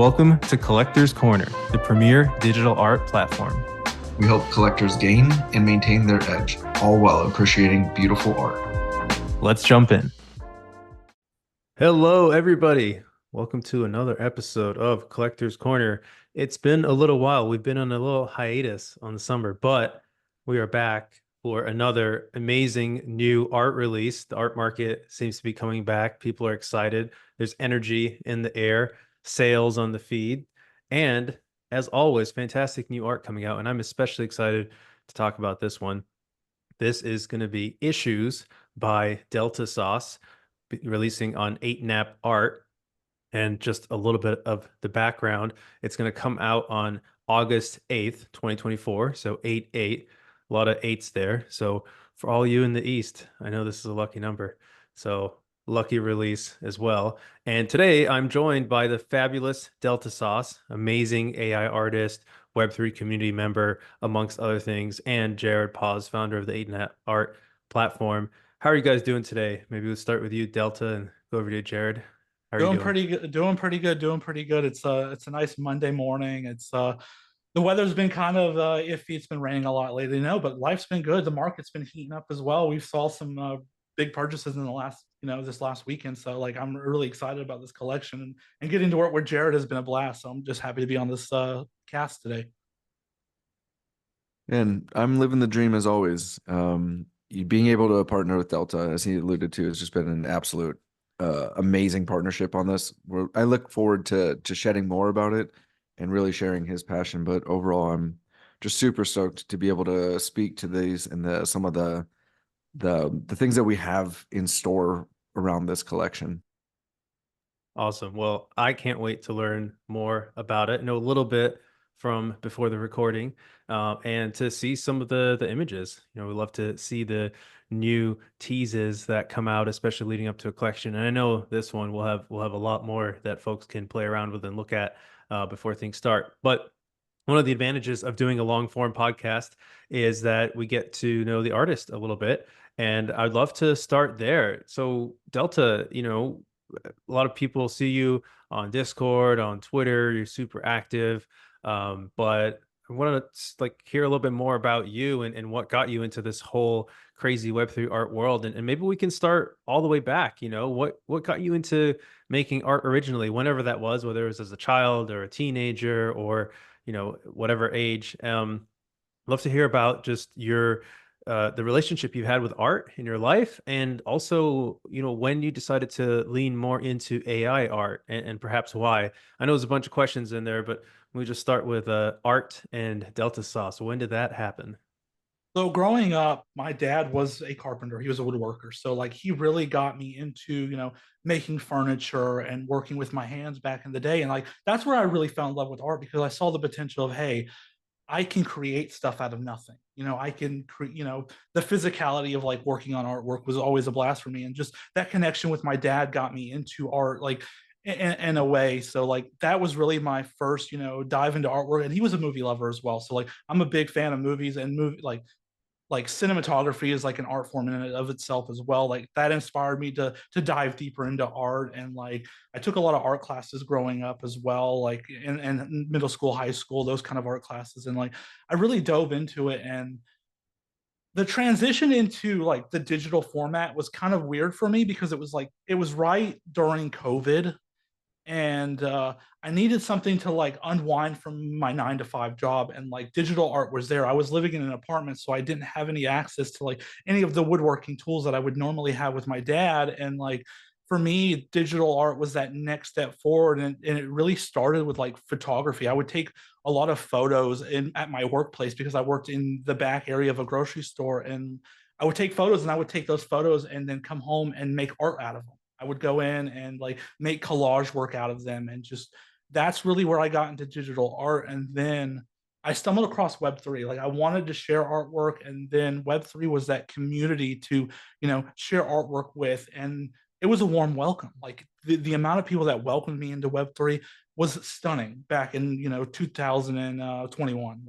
Welcome to Collector's Corner, the premier digital art platform. We help collectors gain and maintain their edge, all while appreciating beautiful art. Let's jump in. Hello, everybody. Welcome to another episode of Collector's Corner. It's been a little while. We've been on a little hiatus on the summer, but we are back for another amazing new art release. The art market seems to be coming back. People are excited. There's energy in the air, sales on the feed, and as always, fantastic new art coming out. And I'm especially excited to talk about this one. This is going to be Issues by Deltasauce, releasing on 8nap art. And just a little bit of the background, it's going to come out on August 8th, 2024. So 8/8, a lot of eights there. So for all you in the East, I know this is a lucky number. So lucky release as well. And today I'm joined by the fabulous Deltasauce, amazing AI artist, Web3 community member, amongst other things, and Jared Poz, founder of the 8nap art platform. How are you guys doing today? Maybe we'll start with you, Delta, and go over to Jared. How are you doing? Pretty good, doing pretty good. It's a nice Monday morning. The weather's been kind of iffy. It's been raining a lot lately, but life's been good. The market's been heating up as well. We saw some big purchases in the last, this last weekend. So I'm really excited about this collection and getting to work where Jared has been a blast. So I'm just happy to be on this cast today. And I'm living the dream as always. Being able to partner with Delta, as he alluded to, has just been an absolute amazing partnership on this. I look forward to shedding more about it and really sharing his passion. But overall, I'm just super stoked to be able to speak to these and some of the things that we have in store around this collection. Awesome. Well, I can't wait to learn more about it. Know a little bit from before the recording, and to see some of the images. We love to see the new teases that come out, especially leading up to a collection. And I know this one will have a lot more that folks can play around with and look at before things start. But one of the advantages of doing a long form podcast is that we get to know the artist a little bit. And I'd love to start there. So Delta, a lot of people see you on Discord, on Twitter, you're super active. But I want to hear a little bit more about you and what got you into this whole crazy Web3 art world. And maybe we can start all the way back. What got you into making art originally, whenever that was, whether it was as a child or a teenager or, whatever age. Love to hear about just your the relationship you've had with art in your life, and also, when you decided to lean more into AI art and perhaps why. I know there's a bunch of questions in there, but we just start with art and Deltasauce. When did that happen? So growing up, my dad was a carpenter. He was a woodworker. So he really got me into, making furniture and working with my hands back in the day. And that's where I really fell in love with art, because I saw the potential of, hey, I can create stuff out of nothing. I can create, the physicality of working on artwork was always a blast for me. And just that connection with my dad got me into art, in a way. So that was really my first, dive into artwork. And he was a movie lover as well. So I'm a big fan of movies and cinematography is an art form in and of itself as well. That inspired me to dive deeper into art. And I took a lot of art classes growing up as well, in middle school, high school, those kind of art classes. And I really dove into it. And the transition into the digital format was kind of weird for me, because it was right during COVID. And I needed something to unwind from my 9-to-5 job, and digital art was there. I was living in an apartment, so I didn't have any access to any of the woodworking tools that I would normally have with my dad. And for me, digital art was that next step forward. And it really started with photography. I would take a lot of photos at my workplace, because I worked in the back area of a grocery store, and I would take photos, and I would take those photos and then come home and make art out of them. I would go in and make collage work out of them. And just, that's really where I got into digital art. And then I stumbled across Web3. I wanted to share artwork, and then Web3 was that community to, share artwork with. And it was a warm welcome. The amount of people that welcomed me into Web3 was stunning back in, 2021.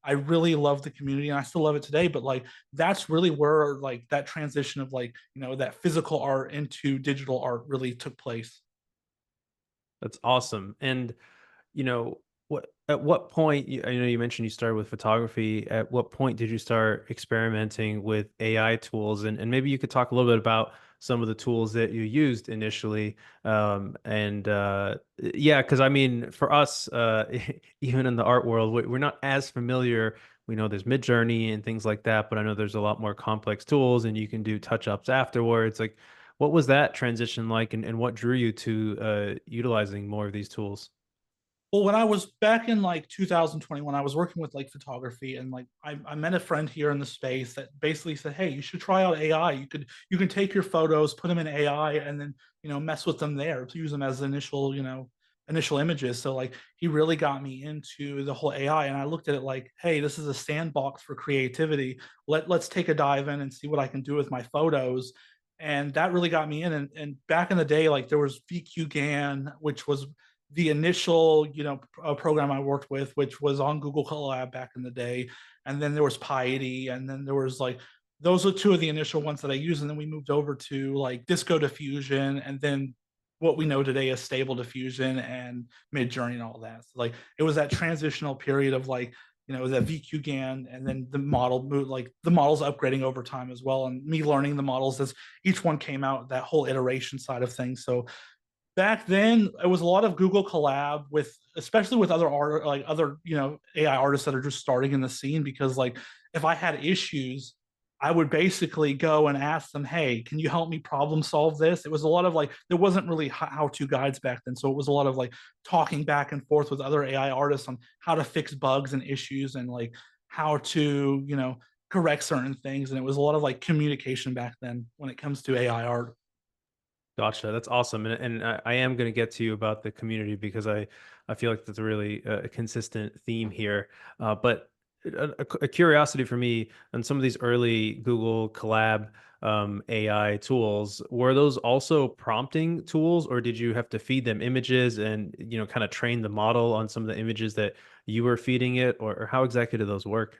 I really love the community, and I still love it today. But that's really where that transition of that physical art into digital art really took place. That's awesome. And you know, at what point, I know you mentioned you started with photography. At what point did you start experimenting with AI tools? And maybe you could talk a little bit about some of the tools that you used initially. And yeah, because I mean, for us, even in the art world, we're not as familiar. We know there's Midjourney and things like that, but I know there's a lot more complex tools, and you can do touch ups afterwards. Like, what was that transition like, and what drew you to utilizing more of these tools? Well, when I was back in like 2021, I was working with like photography, and like I met a friend here in the space that basically said, "Hey, you should try out AI. You can take your photos, put them in AI, and then mess with them there to use them as initial images." So like he really got me into the whole AI, and I looked at it like, "Hey, this is a sandbox for creativity. Let's take a dive in and see what I can do with my photos." And that really got me in. And back in the day, like there was VQGAN, which was the initial program I worked with, which was on Google Colab back in the day, and then there was Piety, and then there was like those are two of the initial ones that I used, and then we moved over to like Disco Diffusion, and then what we know today is Stable Diffusion and Midjourney and all that. So like it was that transitional period of like that VQGAN, and then the model moved, like the models upgrading over time as well, and me learning the models as each one came out, that whole iteration side of things. So back then it was a lot of Google collab with, especially with other art, like other AI artists that are just starting in the scene, because like if I had issues, I would basically go and ask them, "Hey, can you help me problem solve this?" It was a lot of like, there wasn't really how-to guides back then, so it was a lot of like talking back and forth with other AI artists on how to fix bugs and issues, and like how to correct certain things. And it was a lot of like communication back then when it comes to AI art. Gotcha. That's awesome. And I am going to get to you about the community because I feel like that's a really consistent theme here. But a curiosity for me on some of these early Google Collab AI tools, were those also prompting tools, or did you have to feed them images and, kind of train the model on some of the images that you were feeding it, or how exactly do those work?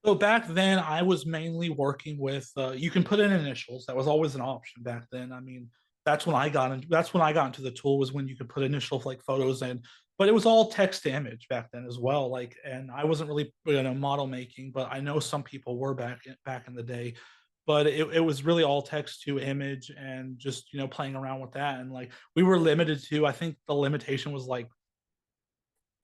So back then, I was mainly working with. You can put in initials. That was always an option back then. I mean, that's when I got into. That's when I got into the tool, was when you could put initial like photos in. But it was all text to image back then as well. Like, and I wasn't really model making, but I know some people were back in the day. But it was really all text to image, and just playing around with that. And like we were limited to. I think the limitation was like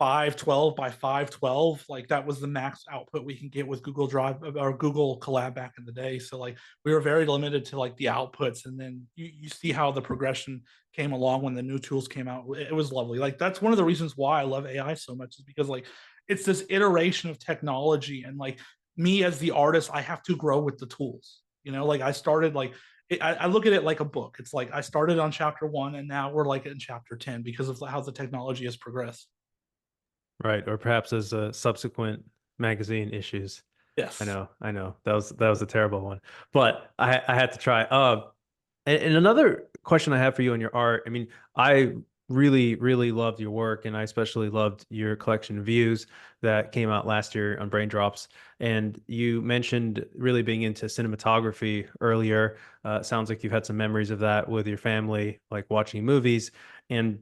512 by 512, like that was the max output we can get with Google Drive or Google Collab back in the day. So like we were very limited to like the outputs, and then you see how the progression came along when the new tools came out. It was lovely. Like that's one of the reasons why I love AI so much, is because like it's this iteration of technology, and like me as the artist, I have to grow with the tools. Like I started like I look at it like a book. It's like I started on chapter 1, and now we're like in chapter 10 because of how the technology has progressed. Right, or perhaps as subsequent magazine issues. Yes. I know. That was a terrible one, but I had to try. And another question I have for you on your art. I mean, I really loved your work, and I especially loved your collection of views that came out last year on Brain Drops. And you mentioned really being into cinematography earlier. Sounds like you've had some memories of that with your family, like watching movies. And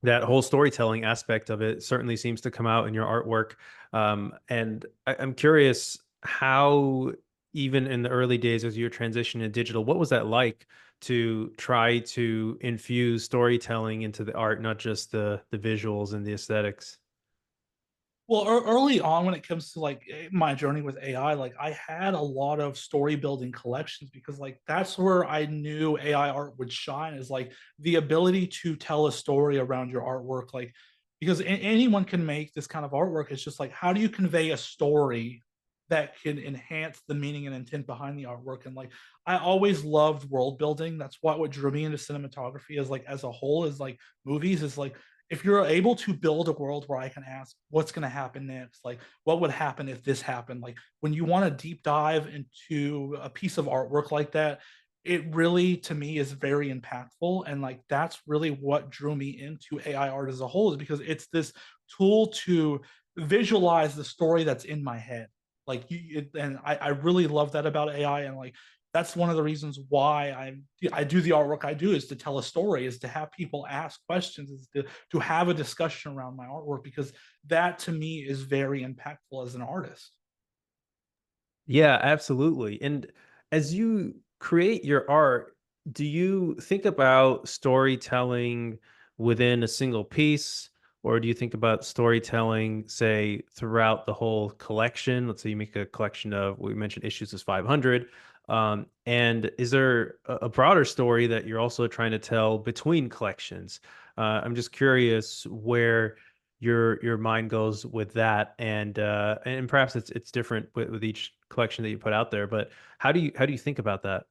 that whole storytelling aspect of it certainly seems to come out in your artwork. And I'm curious how, even in the early days as you were transitioning to digital, what was that like to try to infuse storytelling into the art, not just the visuals and the aesthetics? Well, early on, when it comes to like my journey with AI, like I had a lot of story building collections, because like that's where I knew AI art would shine, is like the ability to tell a story around your artwork. Like, because anyone can make this kind of artwork. It's just like, how do you convey a story that can enhance the meaning and intent behind the artwork? And like, I always loved world building. That's what drew me into cinematography, as like as a whole, is like movies, is like if you're able to build a world where I can ask what's going to happen next, like what would happen if this happened, like when you want to deep dive into a piece of artwork like that, it really to me is very impactful. And like that's really what drew me into AI art as a whole, is because it's this tool to visualize the story that's in my head. Like and I really love that about AI. And like that's one of the reasons why I do the artwork I do, is to tell a story, is to have people ask questions, is to have a discussion around my artwork, because that to me is very impactful as an artist. Yeah, absolutely. And as you create your art, do you think about storytelling within a single piece, or do you think about storytelling, say, throughout the whole collection? Let's say you make a collection of, we mentioned issues as 500. And is there a broader story that you're also trying to tell between collections? I'm just curious where your mind goes with that, and perhaps it's different with each collection that you put out there, but how do you think about that?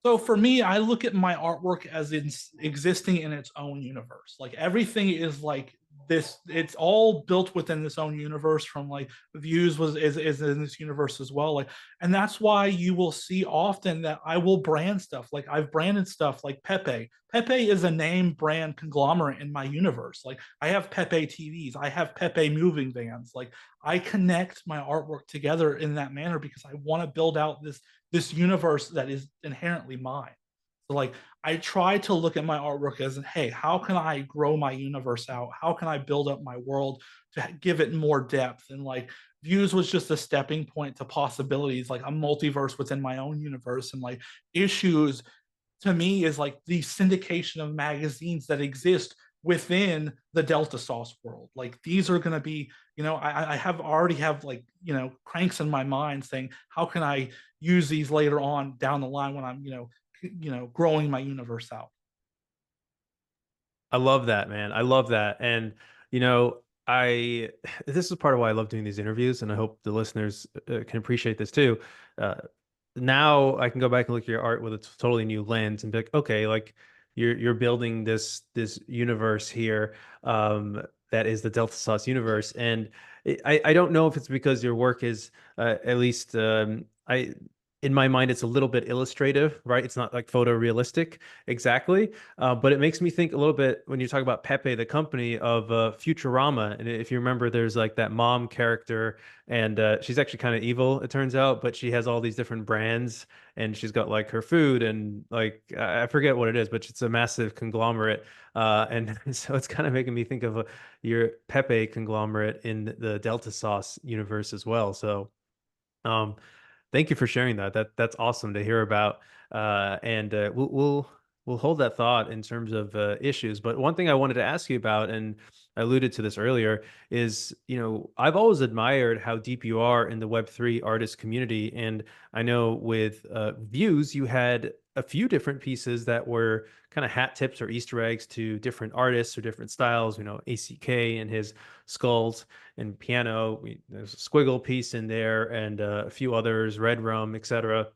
So for me, I look at my artwork as it's existing in its own universe. Like everything is like this, it's all built within this own universe. From like views is in this universe as well. Like, and that's why you will see often that I will brand stuff. Like I've branded stuff like Pepe. Pepe is a name brand conglomerate in my universe. Like I have Pepe TVs, I have Pepe moving vans. Like I connect my artwork together in that manner because I want to build out this universe that is inherently mine. So like I try to look at my artwork as, hey, how can I grow my universe out? How can I build up my world to give it more depth? And like views was just a stepping point to possibilities, like a multiverse within my own universe. And like issues to me is like the syndication of magazines that exist within the Deltasauce world. Like these are going to be, I have already have like, cranks in my mind saying, how can I use these later on down the line when I'm, growing my universe out. I love that, man. I love that. And, I this is part of why I love doing these interviews, and I hope the listeners can appreciate this too. Uh, Now I can go back and look at your art with a totally new lens and be like, okay, like you're building this universe here, that is the Delta Sauce universe. And I don't know if it's because your work is at least I in my mind it's a little bit illustrative, right? It's not like photorealistic exactly, but it makes me think a little bit when you talk about Pepe, the company, of Futurama. And if you remember, there's like that mom character, and she's actually kind of evil, it turns out, but she has all these different brands, and she's got like her food, and like I forget what it is, but it's a massive conglomerate. And so it's kind of making me think of your Pepe conglomerate in the Delta Sauce universe as well. So um, thank you for sharing that. That's awesome to hear about. And we'll hold that thought in terms of issues. But one thing I wanted to ask you about, and I alluded to this earlier, is I've always admired how deep you are in the Web3 artist community, and I know with Views you had a few different pieces that were kind of hat tips or Easter eggs to different artists or different styles. ACK and his skulls and piano. There's a squiggle piece in there, and a few others, Red Rum, etc.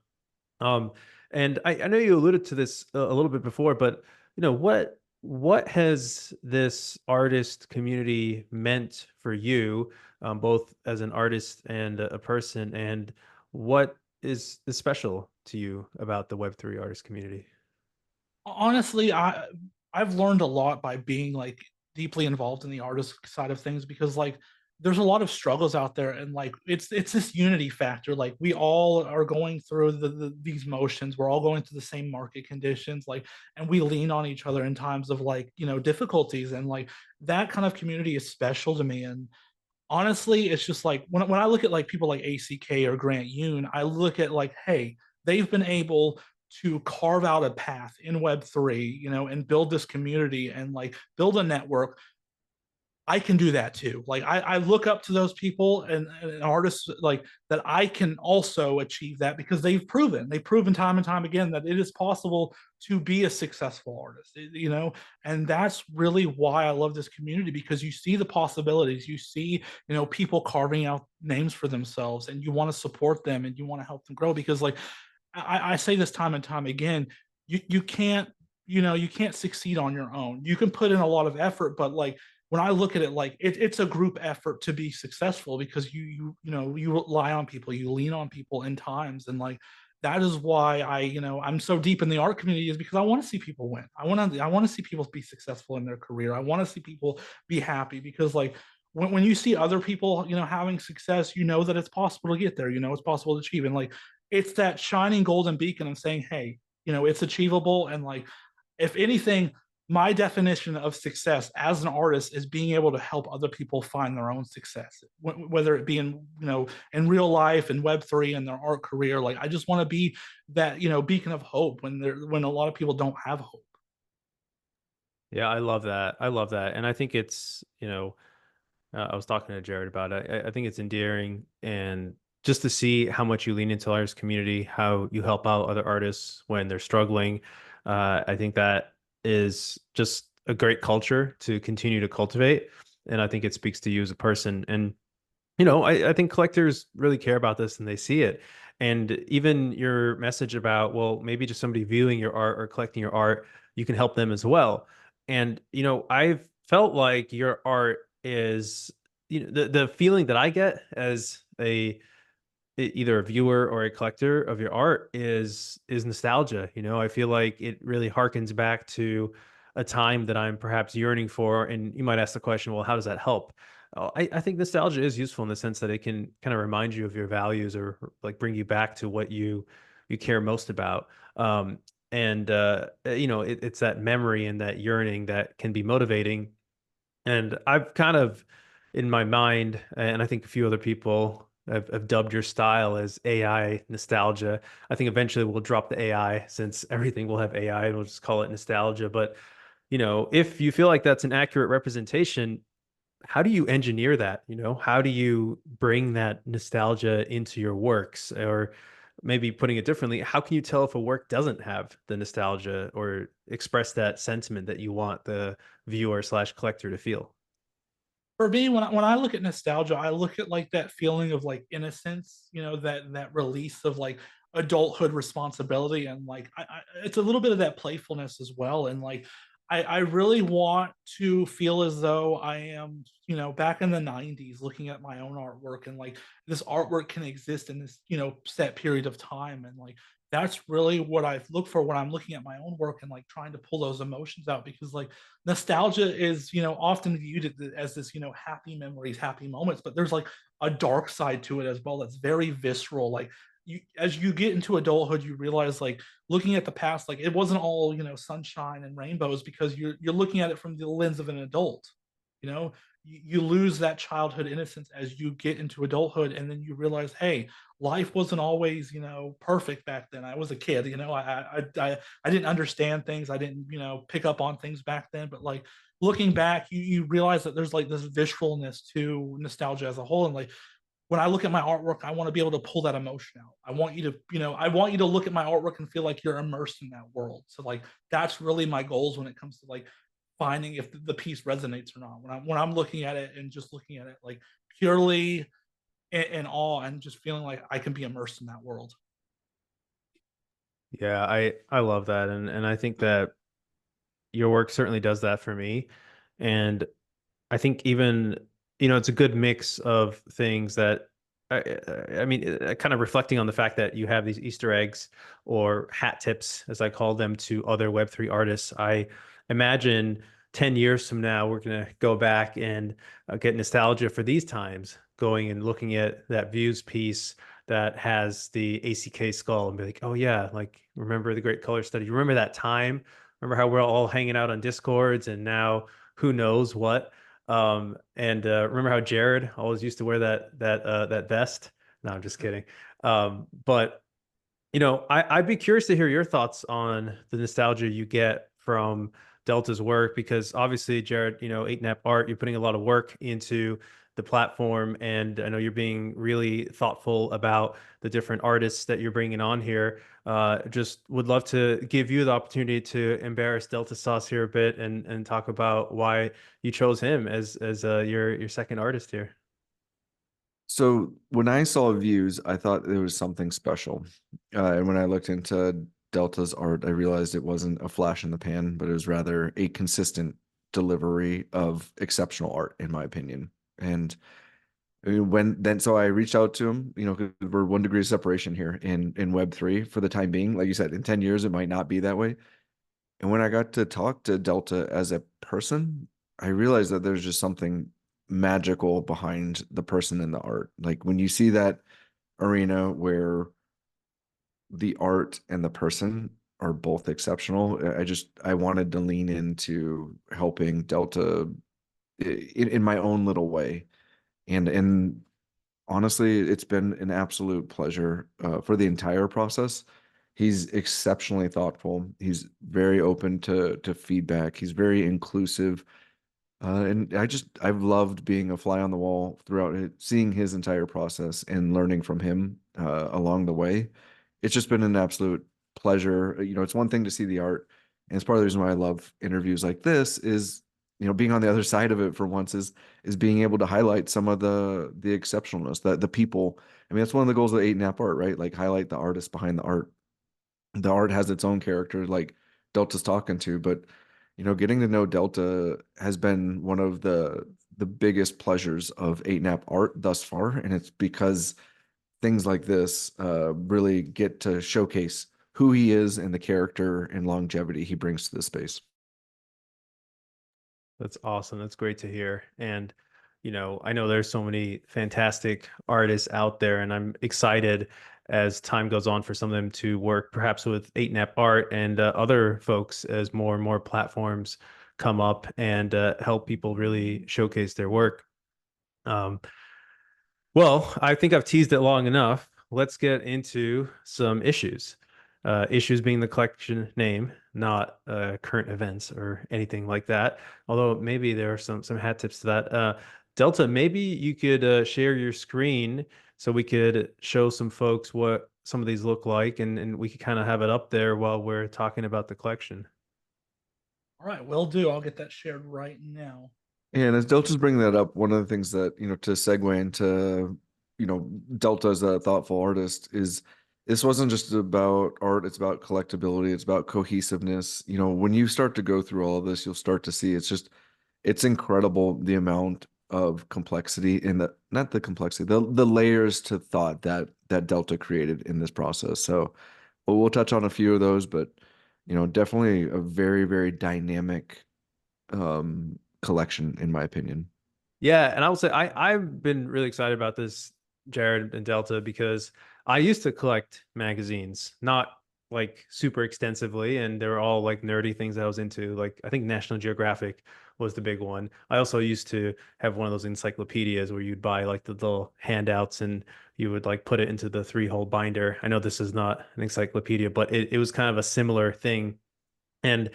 Um, and I know you alluded to this a little bit before, but what has this artist community meant for you, both as an artist and a person, and what is special to you about the Web3 artist community? Honestly, I've learned a lot by being like deeply involved in the artist side of things, because like there's a lot of struggles out there, and like it's this unity factor. Like we all are going through these motions, we're all going through the same market conditions, like, and we lean on each other in times of like difficulties, and like that kind of community is special to me. And honestly, it's just like when I look at like people like ACK or Grant Yoon, I look at like, hey, they've been able to carve out a path in Web3, and build this community and like build a network. I can do that too. Like I look up to those people, and artists like that. I can also achieve that because they've proven time and time again that it is possible to be a successful artist, and that's really why I love this community, because you see the possibilities, you see, people carving out names for themselves, and you want to support them and you want to help them grow. Because like I say this time and time again, you can't, you can't succeed on your own. You can put in a lot of effort, but like when I look at it, like it's a group effort to be successful, because you rely on people, you lean on people in times, and like that is why I'm so deep in the art community, is because I want to see people win. I want to see people be successful in their career. I want to see people be happy, because like when you see other people having success, that it's possible to get there. It's possible to achieve. And like it's that shining golden beacon of saying, hey, it's achievable. And like, if anything, my definition of success as an artist is being able to help other people find their own success, whether it be in, in real life, in Web3, in their art career. Like, I just want to be that, beacon of hope when a lot of people don't have hope. Yeah, I love that. I love that. And I think it's, I was talking to Jared about it. I think it's endearing, and just to see how much you lean into artist community, how you help out other artists when they're struggling. I think that is just a great culture to continue to cultivate. And I think it speaks to you as a person. And I think collectors really care about this and they see it. And even your message about, well, maybe just somebody viewing your art or collecting your art, you can help them as well. And, I've felt like your art is, the feeling that I get as either a viewer or a collector of your art is nostalgia. I feel like it really harkens back to a time that I'm perhaps yearning for. And you might ask the question, well, how does that help? I think nostalgia is useful in the sense that it can kind of remind you of your values, or like bring you back to what you care most about. And it's that memory and that yearning that can be motivating. And I've kind of, in my mind, and I think a few other people have dubbed your style as AI nostalgia. I think eventually we'll drop the AI, since everything will have AI, and we'll just call it nostalgia. But, if you feel like that's an accurate representation, how do you engineer that? How do you bring that nostalgia into your works? Or maybe putting it differently, how can you tell if a work doesn't have the nostalgia or express that sentiment that you want the viewer slash collector to feel? For me, when I look at nostalgia, I look at like that feeling of like innocence, that release of like adulthood responsibility, and like it's a little bit of that playfulness as well. And like, I really want to feel as though I am, back in the '90s, looking at my own artwork, and like this artwork can exist in this, set period of time. And like, that's really what I look for when I'm looking at my own work and like trying to pull those emotions out, because like nostalgia is, often viewed as this, happy memories, happy moments, but there's like a dark side to it as well that's very visceral. Like, as you get into adulthood, you realize like looking at the past, like it wasn't all, sunshine and rainbows, because you're looking at it from the lens of an adult. you know you lose that childhood innocence as you get into adulthood, and then you realize, hey, life wasn't always, perfect back then. I was a kid. I didn't understand things. I didn't, pick up on things back then. But like, looking back, you realize that there's like this visceralness to nostalgia as a whole. And like, when I look at my artwork, I want to be able to pull that emotion out. I want you to look at my artwork and feel like you're immersed in that world. So like, that's really my goals when it comes to like finding if the piece resonates or not. When I'm looking at it and just looking at it like purely in awe, and just feeling like I can be immersed in that world. Yeah, I love that. And I think that your work certainly does that for me. And I think even, it's a good mix of things that I mean, kind of reflecting on the fact that you have these Easter eggs or hat tips, as I call them, to other Web3 artists. I imagine 10 years from now, we're going to go back and get nostalgia for these times, going and looking at that views piece that has the ACK skull and be like, oh, yeah, like, remember the great color study? Remember that time? Remember how we're all hanging out on Discords, and now who knows what? And remember how Jared always used to wear that vest? No, I'm just kidding. But I'd be curious to hear your thoughts on the nostalgia you get from Delta's work, because obviously, Jared, 8nap art, you're putting a lot of work into the platform, and I know you're being really thoughtful about the different artists that you're bringing on here. Just would love to give you the opportunity to embarrass Deltasauce here a bit, and talk about why you chose him as your second artist here. So when I saw views, I thought there was something special. And when I looked into Delta's art, I realized it wasn't a flash in the pan, but it was rather a consistent delivery of exceptional art, in my opinion. And I mean, so I reached out to him, 'cause we're 1 degree of separation here in Web3 for the time being. Like you said, in 10 years, it might not be that way. And when I got to talk to Delta as a person, I realized that there's just something magical behind the person in the art. Like when you see that arena where the art and the person are both exceptional. I wanted to lean into helping Delta in my own little way. And honestly, it's been an absolute pleasure for the entire process. He's exceptionally thoughtful. He's very open to feedback. He's very inclusive. And I've loved being a fly on the wall throughout it, seeing his entire process and learning from him along the way. It's just been an absolute pleasure. It's one thing to see the art, and it's part of the reason why I love interviews like this is, being on the other side of it for once is being able to highlight some of the exceptionalness, the people. I mean, that's one of the goals of 8-Nap art, right? Like highlight the artist behind the art. The art has its own character, like Delta's talking to, but getting to know Delta has been one of the biggest pleasures of 8-Nap art thus far, and it's because things like this really get to showcase who he is and the character and longevity he brings to the space. That's awesome. That's great to hear. And, I know there's so many fantastic artists out there, and I'm excited as time goes on for some of them to work perhaps with 8-Nap Art and other folks as more and more platforms come up and help people really showcase their work. Um, well, I think I've teased it long enough. Let's get into some issues. Issues being the collection name, not current events or anything like that. Although maybe there are some hat tips to that. Delta, maybe you could share your screen so we could show some folks what some of these look like, and we could kind of have it up there while we're talking about the collection. All right, will do. I'll get that shared right now. And as Delta's bringing that up, one of the things that, to segue into, Delta as a thoughtful artist is this wasn't just about art, it's about collectability, it's about cohesiveness. When you start to go through all of this, you'll start to see it's incredible the amount of complexity in not the complexity, the layers to thought that Delta created in this process. So we'll touch on a few of those, but definitely a very, very dynamic collection, in my opinion. Yeah, and I will say I've been really excited about this, Jared and Delta, because I used to collect magazines, not like super extensively, and they were all like nerdy things that I was into. Like I think National Geographic was the big one. I also used to have one of those encyclopedias where you'd buy like the little handouts and you would like put it into the 3-hole binder. I know this is not an encyclopedia, but it was kind of a similar thing. And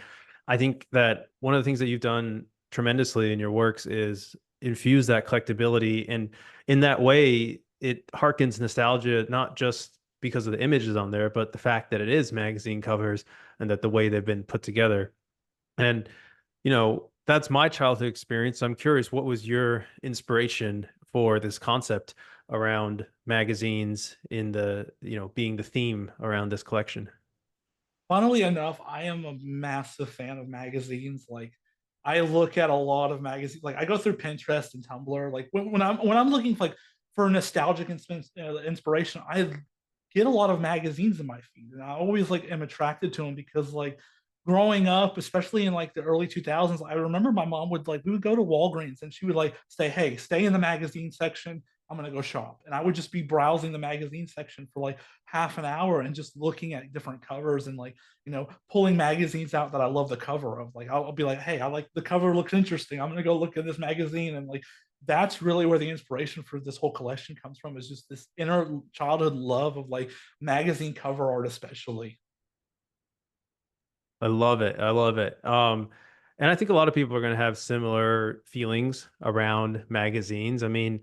I think that one of the things that you've done tremendously in your works is infuse that collectability. And in that way, it harkens nostalgia, not just because of the images on there, but the fact that it is magazine covers and that the way they've been put together. And, that's my childhood experience. I'm curious, what was your inspiration for this concept around magazines in being the theme around this collection? Funnily enough, I am a massive fan of magazines. Like, I look at a lot of magazines. Like, I go through Pinterest and Tumblr. Like, when I'm looking for, like, for nostalgic inspiration, I get a lot of magazines in my feed, and I always like am attracted to them because, like, growing up, especially in like the early 2000s, I remember my mom would, like, we would go to Walgreens and she would like say, "Hey, stay in the magazine section. I'm gonna go shop," and I would just be browsing the magazine section for like half an hour and just looking at different covers and, like, pulling magazines out that I love the cover of. Like, I'll be like, "Hey, I like the cover, looks interesting. I'm gonna go look at this magazine," and like that's really where the inspiration for this whole collection comes from, is just this inner childhood love of like magazine cover art, especially. I love it. I love it. And I think a lot of people are going to have similar feelings around magazines. I mean,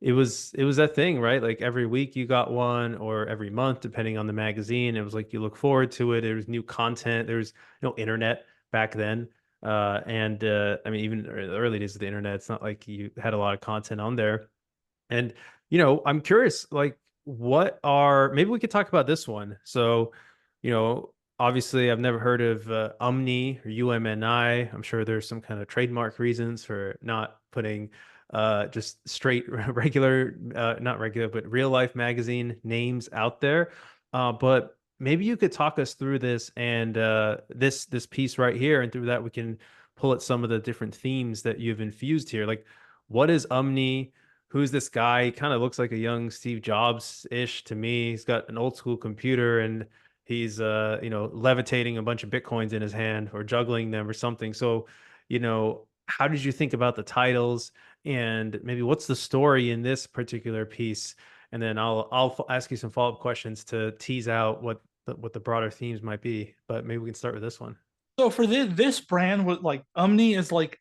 it was that thing, right? Like every week you got one, or every month, depending on the magazine. It was like you look forward to it. There was new content. There was no internet back then. And I mean, even in the early days of the internet, it's not like you had a lot of content on there. And I'm curious, like, maybe we could talk about this one. So, you know, obviously I've never heard of Umni or UMNI. I'm sure there's some kind of trademark reasons for not putting just straight regular, not regular, but real life magazine names out there. But maybe you could talk us through this and this piece right here, and through that we can pull at some of the different themes that you've infused here. Like, what is Umni? who's this guy? He kind of looks like a young Steve Jobs-ish to me. He's got an old school computer and he's levitating a bunch of bitcoins in his hand or juggling them or something. So, how did you think about the titles and maybe what's the story in this particular piece? And then I'll ask you some follow-up questions to tease out what the broader themes might be. But maybe we can start with this one. So for this brand, with like Umni is like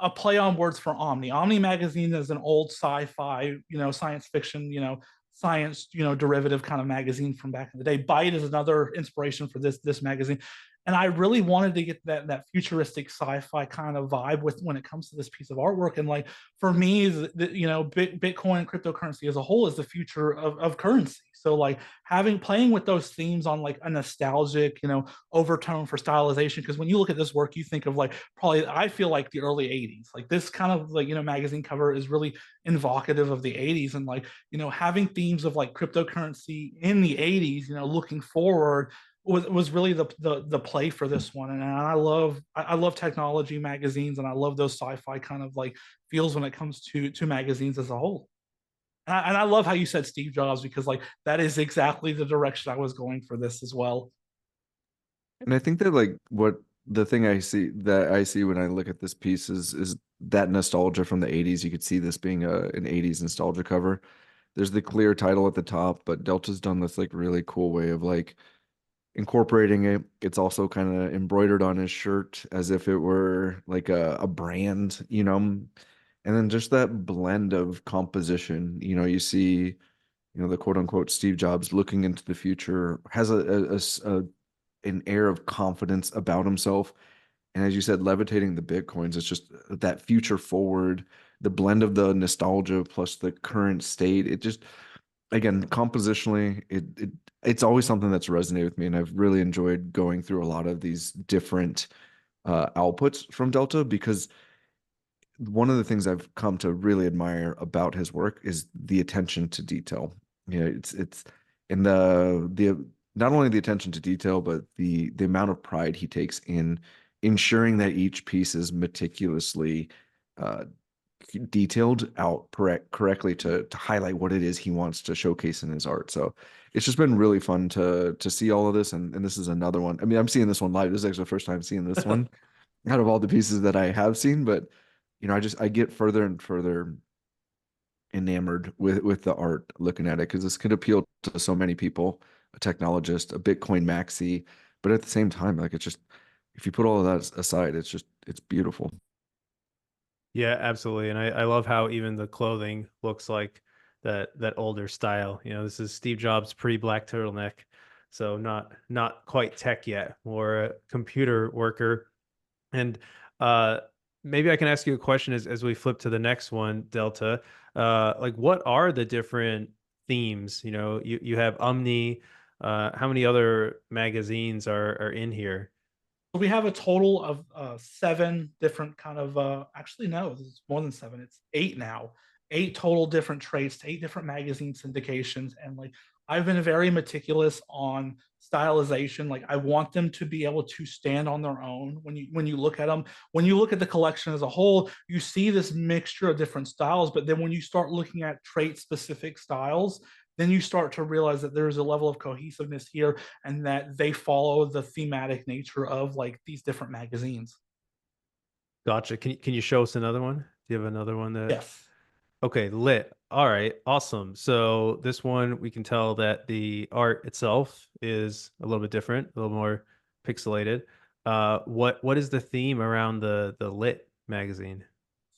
a play on words for Omni. Omni Magazine is an old sci-fi, science fiction, science, derivative kind of magazine from back in the day. Byte is another inspiration for this magazine. And I really wanted to get that futuristic sci-fi kind of vibe with when it comes to this piece of artwork. And like for me, Bitcoin and cryptocurrency as a whole is the future of currency. So like playing with those themes on like a nostalgic, overtone for stylization. Because when you look at this work, you think of like probably I feel like the early 80s. Like this kind of like, magazine cover is really evocative of the 80s. And like, having themes of like cryptocurrency in the 80s, looking forward was really the play for this one. And I love technology magazines, and I love those sci-fi kind of like feels when it comes to magazines as a whole. And I love how you said Steve Jobs, because like that is exactly the direction I was going for this as well. And I think that like what the thing I see when I look at this piece is that nostalgia from the 80s. You could see this being an 80s nostalgia cover. There's the clear title at the top, but Delta's done this like really cool way of like incorporating it. It's also kind of embroidered on his shirt as if it were like a brand, and then just that blend of composition. You see, the quote unquote Steve Jobs looking into the future, has an air of confidence about himself. And as you said, levitating the Bitcoins, it's just that future forward, the blend of the nostalgia plus the current state. It just, again, compositionally, it's always something that's resonated with me. And I've really enjoyed going through a lot of these different outputs from Delta, because one of the things I've come to really admire about his work is the attention to detail. It's in the not only the attention to detail, but the amount of pride he takes in ensuring that each piece is meticulously uh, detailed out correctly to highlight what it is he wants to showcase in his art. So it's just been really fun to see all of this, and this is another one. I mean, I'm seeing this one live. This is actually the first time seeing this one out of all the pieces that I have seen, but I get further and further enamored with the art looking at it, because this could appeal to so many people, a technologist, a Bitcoin maxi, but at the same time, like it's just, if you put all of that aside, it's beautiful. Yeah, absolutely. And I love how even the clothing looks like that older style. This is Steve Jobs pre-black turtleneck. So not quite tech yet, more a computer worker. And maybe I can ask you a question as we flip to the next one, Delta. Like what are the different themes? You have Umni. How many other magazines are in here? So we have a total of 7 different kind of actually no, it's more than 7. It's 8 now. 8 total different traits, 8 different magazine syndications. And like I've been very meticulous on stylization. Like I want them to be able to stand on their own. When you look at them, when you look at the collection as a whole, you see this mixture of different styles. But then when you start looking at trait specific styles, then you start to realize that there's a level of cohesiveness here, and that they follow the thematic nature of like these different magazines. Gotcha. Can you show us another one? Do you have another one that? Yes. Okay, lit. All right, awesome. So this one, we can tell that the art itself is a little bit different, a little more pixelated. What is the theme around the lit magazine?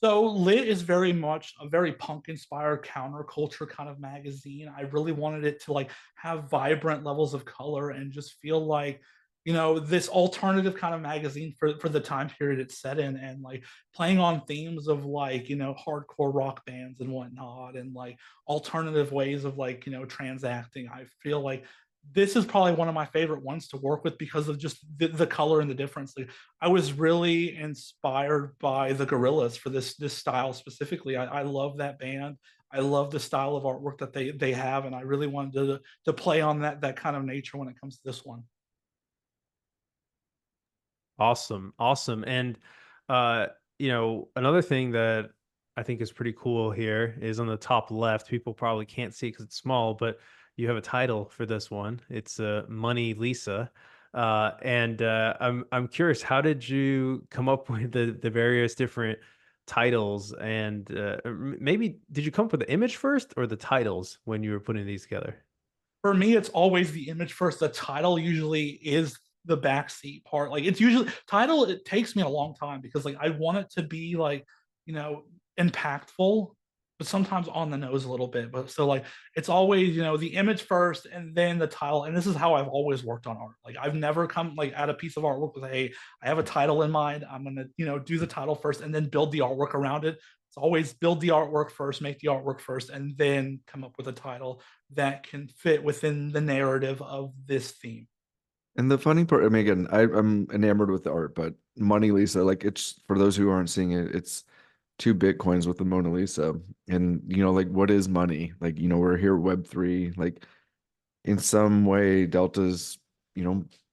So Lit is very much a very punk inspired counterculture kind of magazine. I really wanted it to like have vibrant levels of color and just feel like, this alternative kind of magazine for the time period it's set in, and like playing on themes of like, hardcore rock bands and whatnot, and like alternative ways of like, transacting. I feel like this is probably one of my favorite ones to work with because of just the color and the difference. Like, I was really inspired by the Gorillas for this style specifically. I love that band. I love the style of artwork that they have, and I really wanted to play on that kind of nature when it comes to this one. Awesome, awesome. And another thing that I think is pretty cool here is on the top left. People probably can't see because it's small, but you have a title for this one. It's Money Lisa. I'm curious, how did you come up with the various different titles? And maybe did you come up with the image first or the titles when you were putting these together? For me, it's always the image first. The title usually is the backseat part. Like it's usually title, it takes me a long time because like I want it to be like, you know, impactful, but sometimes on the nose a little bit. But so like it's always, you know, the image first and then the title. And this is how I've always worked on art. Like I've never come like at a piece of artwork with, hey, I have a title in mind. I'm gonna, you know, do the title first and then build the artwork around it. It's always build the artwork first, make the artwork first, and then come up with a title that can fit within the narrative of this theme. And the funny part, I mean, again, I'm enamored with the art, but Money Lisa, like it's for those who aren't seeing it, it's two Bitcoins with the Mona Lisa. And like what is money? Like, we're here Web3. Like in some way, Delta's,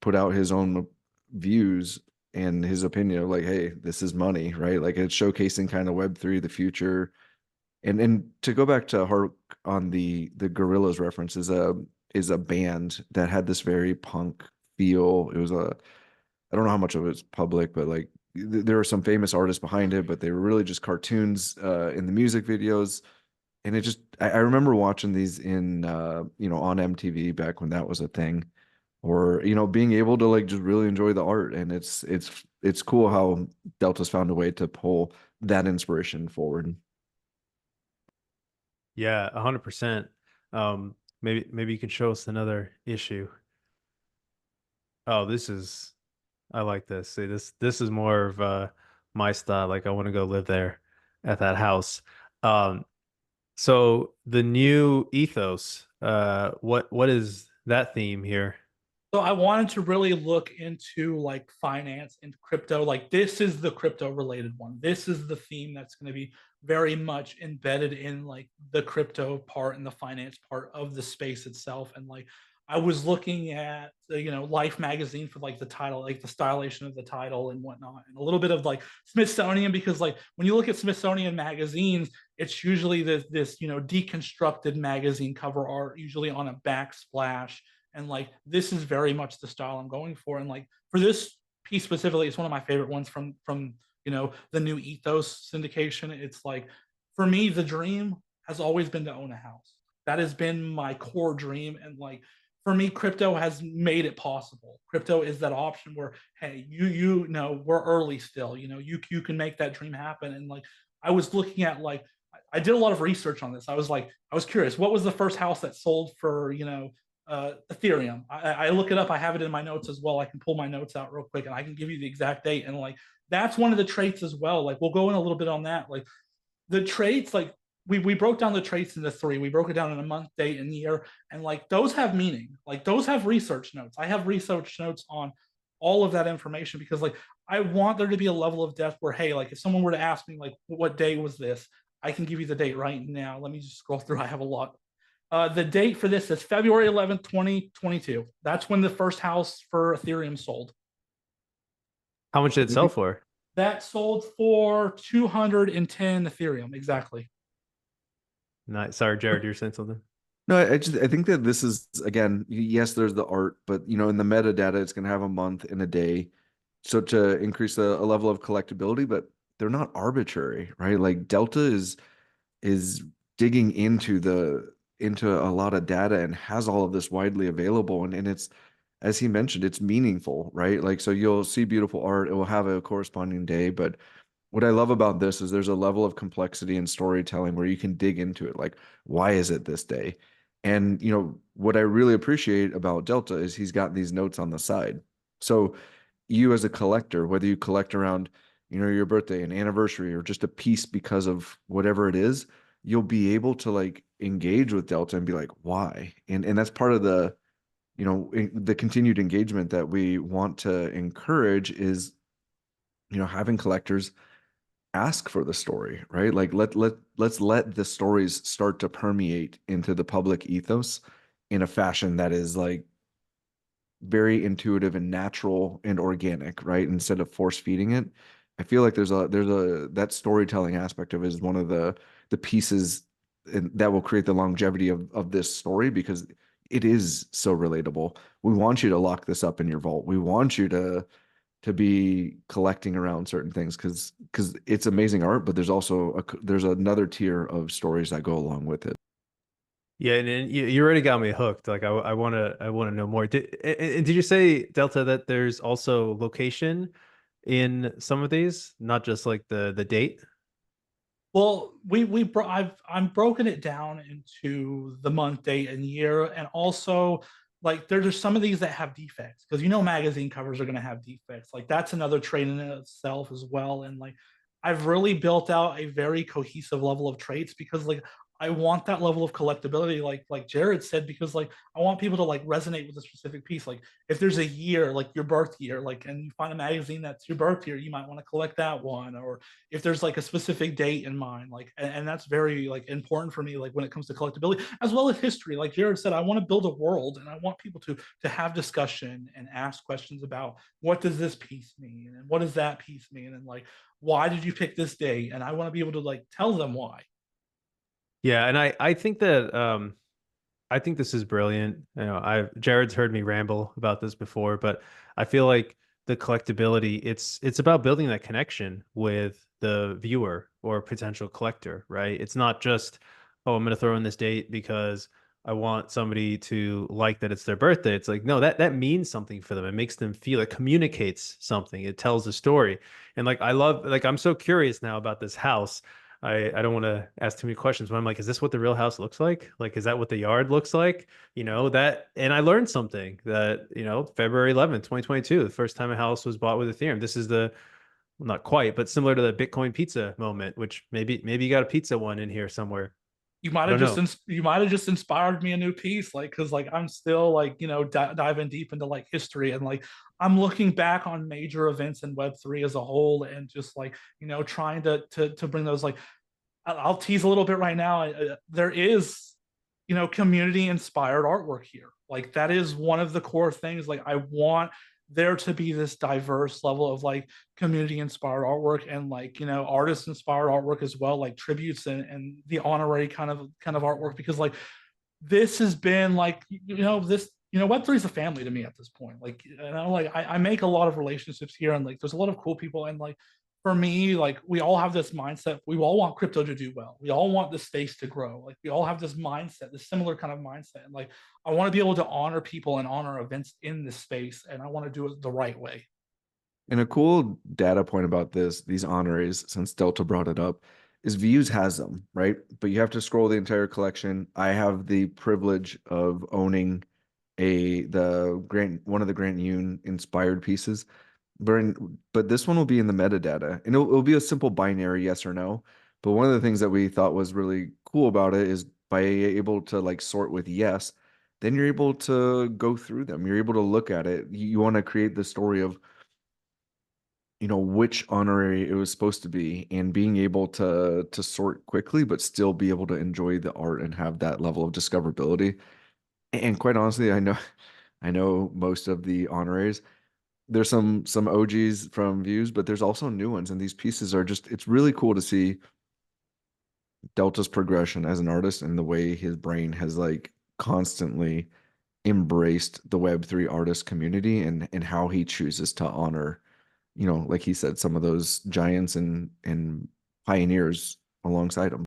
put out his own views and his opinion of like, hey, this is money, right? Like it's showcasing kind of Web3, the future. And to go back to Hark on the Gorillas reference is a band that had this very punk feel. It was I don't know how much of it's public, but like there were some famous artists behind it, but they were really just cartoons in the music videos. And it just I remember watching these in on MTV back when that was a thing, or being able to like just really enjoy the art. And it's cool how Delta's found a way to pull that inspiration forward. Yeah, 100%. Maybe you can show us another issue. Oh, I like this. See, this is more of my style. Like I want to go live there at that house. Um, so the new ethos, what is that theme here? So I wanted to really look into like finance and crypto. Like this is the crypto related one. This is the theme that's going to be very much embedded in like the crypto part and the finance part of the space itself. And like I was looking at Life magazine for like the title, like the stylization of the title and whatnot, and a little bit of like Smithsonian, because like when you look at Smithsonian magazines, it's usually this deconstructed magazine cover art, usually on a backsplash, and like this is very much the style I'm going for. And like for this piece specifically, it's one of my favorite ones from the new Ethos syndication. It's like for me, the dream has always been to own a house. That has been my core dream. And like for me, crypto has made it possible. Crypto is that option where, hey, you know, we're early still. You can make that dream happen. And like I was looking at like I did a lot of research on this. I was curious, what was the first house that sold for Ethereum? I look it up. I have it in my notes as well. I can pull my notes out real quick and I can give you the exact date. And like that's one of the traits as well. Like we'll go in a little bit on that. Like the traits, like we broke down the traits into three. We broke it down in a month, date, and year, and like those have meaning. Like those have research notes. I have research notes on all of that information because like I want there to be a level of depth where, hey, like if someone were to ask me like what day was this, I can give you the date right now. Let me just scroll through. I have a lot. The date for this is February 11th, 2022. That's when the first house for Ethereum sold. How much did it sell for? That sold for 210 Ethereum, exactly. Not sorry, Jared, you're saying something. No, I think that this is again, yes, there's the art, but in the metadata, it's going to have a month and a day, so to increase a level of collectability, but they're not arbitrary, right? Like Delta is digging into a lot of data and has all of this widely available, and it's, as he mentioned, it's meaningful, right? Like so you'll see beautiful art, it will have a corresponding day, but what I love about this is there's a level of complexity and storytelling where you can dig into it. Like, why is it this day? And what I really appreciate about Delta is he's got these notes on the side. So you as a collector, whether you collect around, your birthday, an anniversary, or just a piece because of whatever it is, you'll be able to like engage with Delta and be like, why? And that's part of the continued engagement that we want to encourage is, having collectors ask for the story, right? Like let's let the stories start to permeate into the public ethos in a fashion that is like very intuitive and natural and organic, right? Instead of force feeding it. I feel like there's a that storytelling aspect of it is one of the pieces that will create the longevity of this story because it is so relatable. We want you to lock this up in your vault. We want you to be collecting around certain things because it's amazing art, but there's also there's another tier of stories that go along with it. Yeah, and you already got me hooked. Like I want to know more. And did you say Delta that there's also location in some of these, not just like the date? Well, I'm broken it down into the month, date, and year, and also like there's some of these that have defects because magazine covers are going to have defects. Like that's another trait in itself as well. And like I've really built out a very cohesive level of traits because like I want that level of collectability, like Jared said, because like I want people to like resonate with a specific piece. Like if there's a year, like your birth year, like and you find a magazine that's your birth year, you might want to collect that one, or if there's like a specific date in mind, like and that's very like important for me, like when it comes to collectability as well as history. Like Jared said, I want to build a world and I want people to have discussion and ask questions about what does this piece mean and what does that piece mean and like why did you pick this date, and I want to be able to like tell them why. Yeah, and I think that I think this is brilliant. I've Jared's heard me ramble about this before, but I feel like the collectability, it's about building that connection with the viewer or potential collector, right? It's not just, oh, I'm gonna throw in this date because I want somebody to like that it's their birthday. It's like, no, that means something for them. It makes them feel, it communicates something. It tells a story. And like I love, like I'm so curious now about this house. I don't want to ask too many questions, but I'm like, is this what the real house looks like? Like, is that what the yard looks like? That, and I learned something that, February 11th, 2022, the first time a house was bought with Ethereum. This is well, not quite, but similar to the Bitcoin pizza moment, which maybe you got a pizza one in here somewhere. I don't know. You might have just inspired me a new piece, like because like I'm still like diving deep into like history, and like I'm looking back on major events in Web3 as a whole, and just like trying to bring those like I'll tease a little bit right now. There is, community inspired artwork here. Like that is one of the core things. Like I want there to be this diverse level of like community inspired artwork and like artist inspired artwork as well, like tributes and the honorary kind of artwork, because like this has been like this Web3 is a family to me at this point. Like I make a lot of relationships here, and like there's a lot of cool people, and like for me, like we all have this mindset. We all want crypto to do well. We all want the space to grow. Like we all have this mindset, this similar kind of mindset. And like I want to be able to honor people and honor events in this space, and I want to do it the right way. And a cool data point about these honoraries, since Delta brought it up, is Views has them, right? But you have to scroll the entire collection. I have the privilege of owning one of the Grant Yoon inspired pieces. But this one will be in the metadata, and it'll be a simple binary yes or no. But one of the things that we thought was really cool about it is by able to like sort with yes, then you're able to go through them. You're able to look at it. You want to create the story of which honorary it was supposed to be, and being able to sort quickly but still be able to enjoy the art and have that level of discoverability. And quite honestly, I know most of the honoraries. There's some OGs from Views, but there's also new ones, and these pieces are just, it's really cool to see Delta's progression as an artist and the way his brain has like constantly embraced the Web3 artist community, and how he chooses to honor, like he said, some of those giants and pioneers alongside him.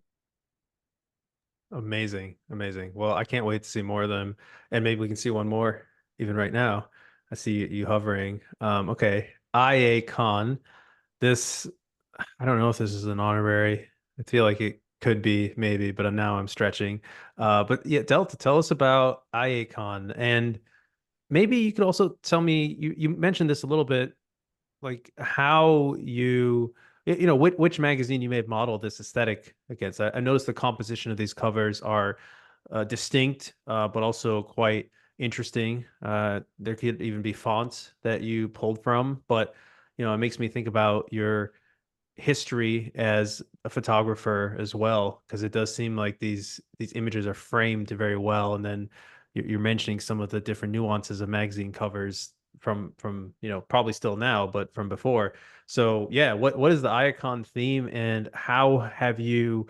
Amazing. Amazing. Well, I can't wait to see more of them. And maybe we can see one more even right now. I see you hovering. Okay. Iacon. This, I don't know if this is an honorary. I feel like it could be, maybe, but now I'm stretching. But yeah, Delta, tell us about Iacon. And maybe you could also tell me, you mentioned this a little bit, like how which magazine you may have modeled this aesthetic against. I noticed the composition of these covers are distinct, but also quite interesting. There could even be fonts that you pulled from, but it makes me think about your history as a photographer as well, because it does seem like these images are framed very well, and then you're mentioning some of the different nuances of magazine covers from probably still now, but from before. So yeah, what is the Iacon theme, and how'd you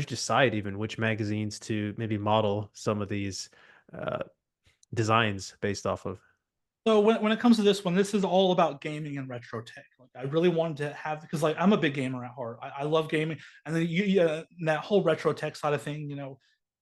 decide even which magazines to maybe model some of these uh, designs based off of? So when it comes to this one, this is all about gaming and retro tech. Like I really wanted to have, because like I'm a big gamer at heart. I love gaming, and then that whole retro tech side of thing,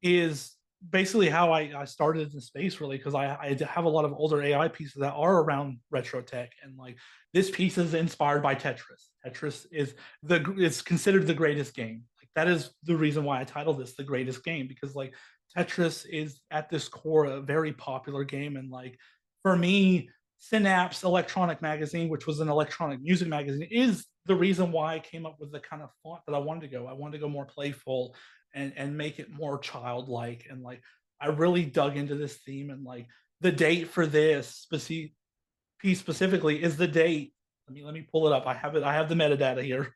is basically how I started in the space really, because I have a lot of older AI pieces that are around retro tech, and like this piece is inspired by Tetris. Tetris is considered the greatest game. Like that is the reason why I titled this the greatest game, because like Tetris is at this core a very popular game, and like for me, Synapse Electronic Magazine, which was an electronic music magazine, is the reason why I came up with the kind of font that I wanted to go. I wanted to go more playful and make it more childlike. And like I really dug into this theme, and like the date for this piece specifically is the date. Let me pull it up. I have it. I have the metadata here.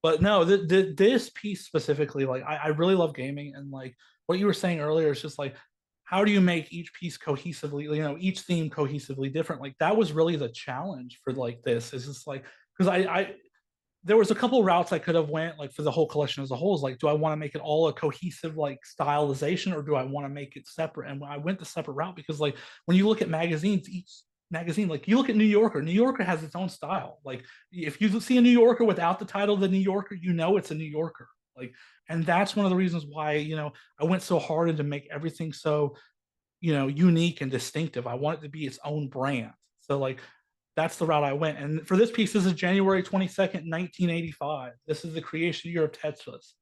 But no, this piece specifically, like I really love gaming, and like what you were saying earlier is just like, how do you make each piece cohesively, each theme cohesively different? Like that was really the challenge for like this. Is just like, because I there was a couple of routes I could have went like for the whole collection as a whole. Is like, do I want to make it all a cohesive like stylization, or do I want to make it separate? And I went the separate route because like when you look at magazines, each magazine, like you look at New Yorker has its own style. Like if you see a New Yorker without the title the New Yorker, it's a New Yorker. Like, and that's one of the reasons why I went so hard into make everything so unique and distinctive. I want it to be its own brand. So like that's the route I went. And for this piece, this is January 22nd, 1985. This is the creation year of Tetris.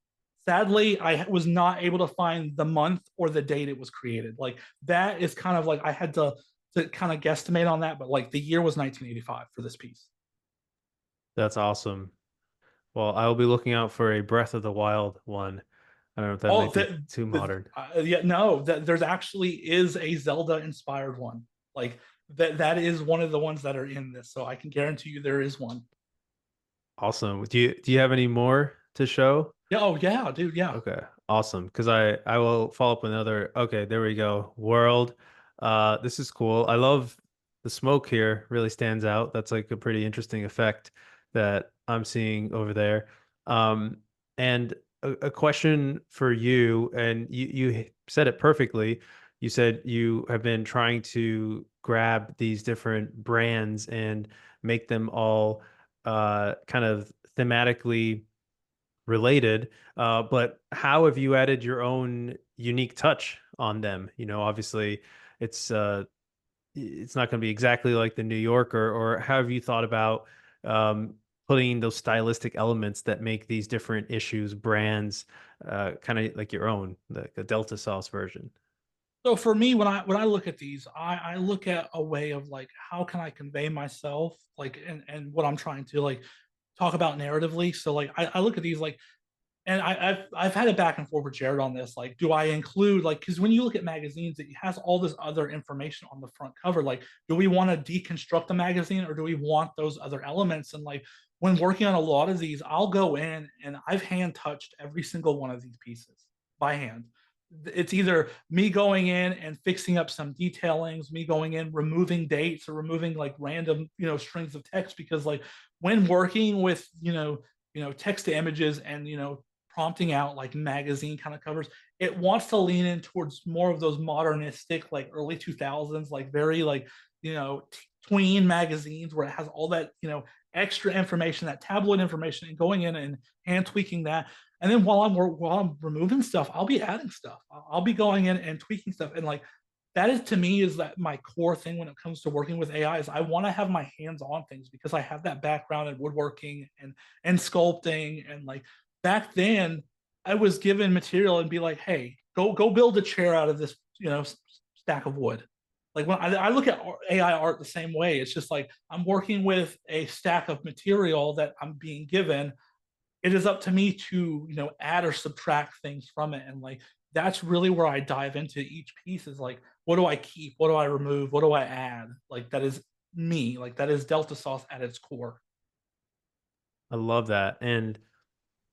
Sadly, I was not able to find the month or the date it was created. Like that is kind of like I had to kind of guesstimate on that, but like the year was 1985 for this piece. That's awesome. Well, I will be looking out for a Breath of the Wild one. I don't know if that Oh, might be too modern. yeah, no, there's actually is a Zelda inspired one. Like that is one of the ones that are in this. So I can guarantee you there is one. Awesome. Do you have any more to show? Yeah, oh yeah, dude, yeah. Okay, awesome. Because I will follow up with another. Okay, there we go. World. This is cool. I love the smoke here. Really stands out. That's like a pretty interesting effect that I'm seeing over there. And a question for you, and you said it perfectly. You said you have been trying to grab these different brands and make them all kind of thematically related, but how have you added your own unique touch on them? Obviously, it's uh, it's not going to be exactly like the New Yorker, or how have you thought about putting those stylistic elements that make these different issues, brands, kind of like your own, the Deltasauce version? So for me, when I look at these, I look at a way of like how can I convey myself, like and what I'm trying to like talk about narratively. So like I look at these like, and I've had a back and forth with Jared on this. Like, do I include like, because when you look at magazines, it has all this other information on the front cover. Like, do we want to deconstruct the magazine, or do we want those other elements? And like when working on a lot of these, I'll go in and I've hand touched every single one of these pieces by hand. It's either me going in and fixing up some detailings, me going in removing dates or removing like random strings of text, because like when working with text to images and prompting out like magazine kind of covers, it wants to lean in towards more of those modernistic like early 2000s like very like tween magazines where it has all that extra information, that tabloid information, and going in and hand tweaking that. And then while I'm removing stuff, I'll be adding stuff. I'll be going in and tweaking stuff. And like that is to me is that my core thing when it comes to working with AI is I want to have my hands on things because I have that background in woodworking and sculpting. And like back then I was given material and be like, hey, go build a chair out of this stack of wood. Like when I look at AI art the same way, it's just like I'm working with a stack of material that I'm being given. It is up to me to add or subtract things from it. And like that's really where I dive into each piece is like, what do I keep, what do I remove, what do I add? Like that is me, like that is Deltasauce at its core. I love that. And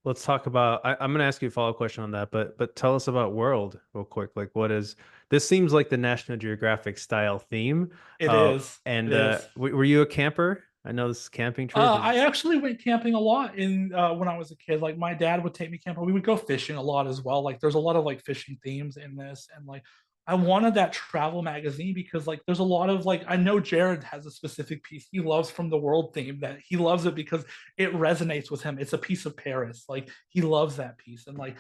let's talk about. I'm going to ask you a follow-up question on that, but tell us about World real quick. Like, what is this? Seems like the National Geographic style theme. It is. It And is. were you a camper? I know this camping trip I is. actually went camping a lot in when I was a kid. Like my dad would take me camping. We would go fishing a lot as well. Like there's a lot of like fishing themes in this, and like I wanted that travel magazine because like there's a lot of like I know Jared has a specific piece he loves from the world theme that he loves it because it resonates with him. It's a piece of Paris. Like he loves that piece, and like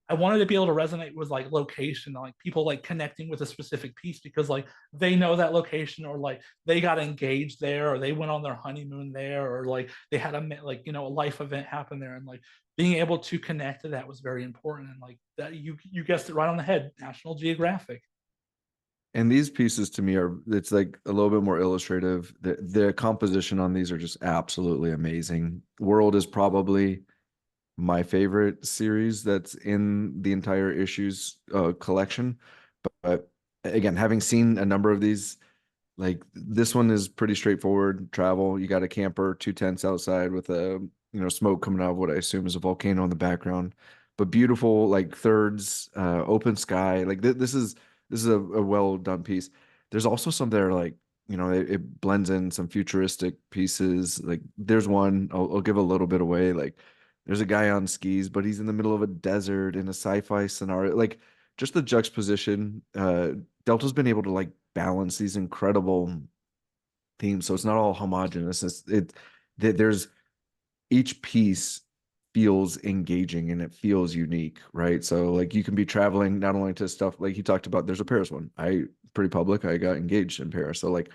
I wanted to be able to resonate with like location, like people like connecting with a specific piece because like they know that location or like they got engaged there or they went on their honeymoon there or like they had a like a life event happen there and like being able to connect to that was very important and like that you guessed it right on the head, National Geographic. And these pieces to me are, it's like a little bit more illustrative. The composition on these are just absolutely amazing. World is probably my favorite series that's in the entire issues collection. But again, having seen a number of these, like this one is pretty straightforward travel. You got a camper, two tents outside with a smoke coming out of what I assume is a volcano in the background. But beautiful like thirds, open sky. Like this is a well done piece. There's also some that are like it blends in some futuristic pieces. Like there's one I'll give a little bit away. Like there's a guy on skis, but he's in the middle of a desert in a sci-fi scenario. Like just the juxtaposition. Delta's been able to like balance these incredible themes, so it's not all homogenous. There's each piece feels engaging and it feels unique, right? So like you can be traveling not only to stuff like you talked about. There's a Paris one. I pretty public. I got engaged in Paris, so like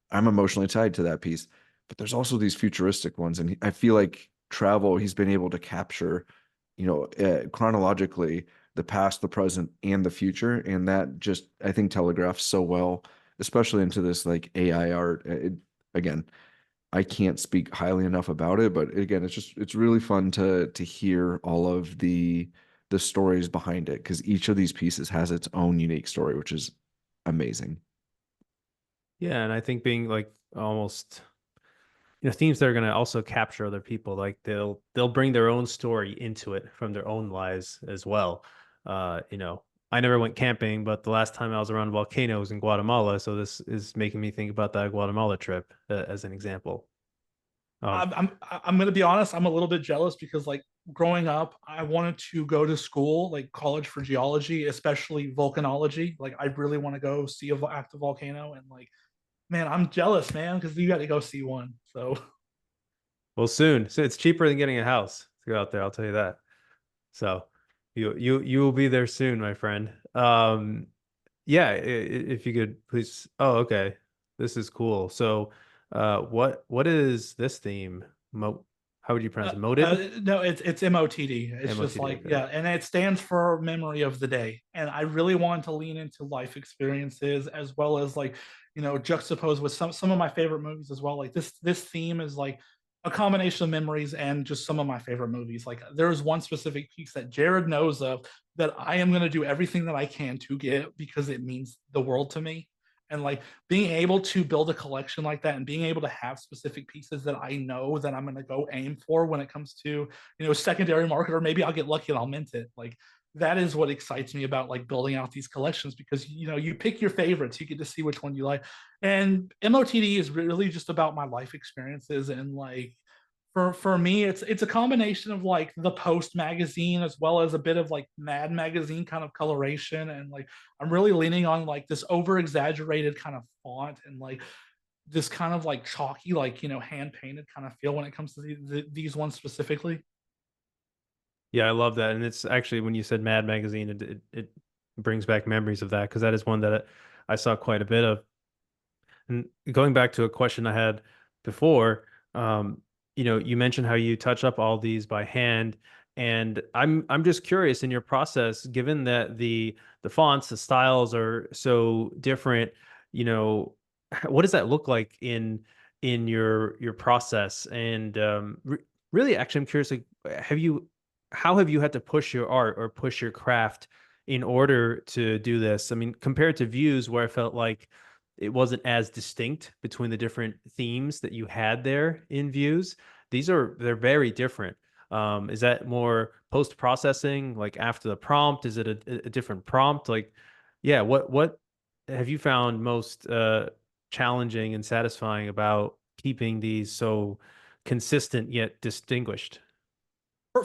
I'm emotionally tied to that piece. But there's also these futuristic ones, and I feel like travel. He's been able to capture, chronologically the past, the present, and the future, and that just I think telegraphs so well, especially into this like AI art. Again, I can't speak highly enough about it, but again, it's really fun to hear all of the stories behind it because each of these pieces has its own unique story, which is amazing. Yeah, and I think being like almost themes that are going to also capture other people, like they'll bring their own story into it from their own lives as well. I never went camping, but the last time I was around volcanoes in Guatemala, so this is making me think about that Guatemala trip as an example. I'm gonna be honest. I'm a little bit jealous because like growing up, I wanted to go to school, like college for geology, especially volcanology. Like I really want to go see a active volcano, and like, man, I'm jealous, man, because you got to go see one. So Well, soon, so it's cheaper than getting a house to go out there. I'll tell you that. So you will be there soon, my friend. Yeah, if you could please. Oh, okay. This is cool. So, what is this theme? How would you pronounce it? Moted? no, it's MOTD. It's just MOTD. like Okay. yeah, and it stands for memory of the day. And I really wanted to lean into life experiences as well as like juxtapose with some of my favorite movies as well. Like this theme is like a combination of memories and just some of my favorite movies. Like there is one specific piece that Jared knows of that I am going to do everything that I can to get because it means the world to me. And like being able to build a collection like that and being able to have specific pieces that I know that I'm going to go aim for when it comes to secondary market, or maybe I'll get lucky and I'll mint it. Like that is what excites me about like building out these collections because you pick your favorites, you get to see which one you like. And MOTD is really just about my life experiences and like for me it's a combination of like the Post magazine as well as a bit of like Mad magazine kind of coloration, and like I'm really leaning on like this over exaggerated kind of font and like this kind of like chalky like hand painted kind of feel when it comes to these ones specifically. Yeah, I love that, and it's actually when you said Mad Magazine, it brings back memories of that because that is one that I saw quite a bit of. And going back to a question I had before, you mentioned how you touch up all these by hand, and I'm just curious in your process, given that the fonts, the styles are so different, what does that look like in your process? And really, actually, I'm curious, like, how have you had to push your art or push your craft in order to do this? I mean, compared to views where I felt like it wasn't as distinct between the different themes that you had there in views. They're very different. Is that more post processing, like after the prompt? Is it a different prompt? Like, yeah, what have you found most challenging and satisfying about keeping these so consistent yet distinguished?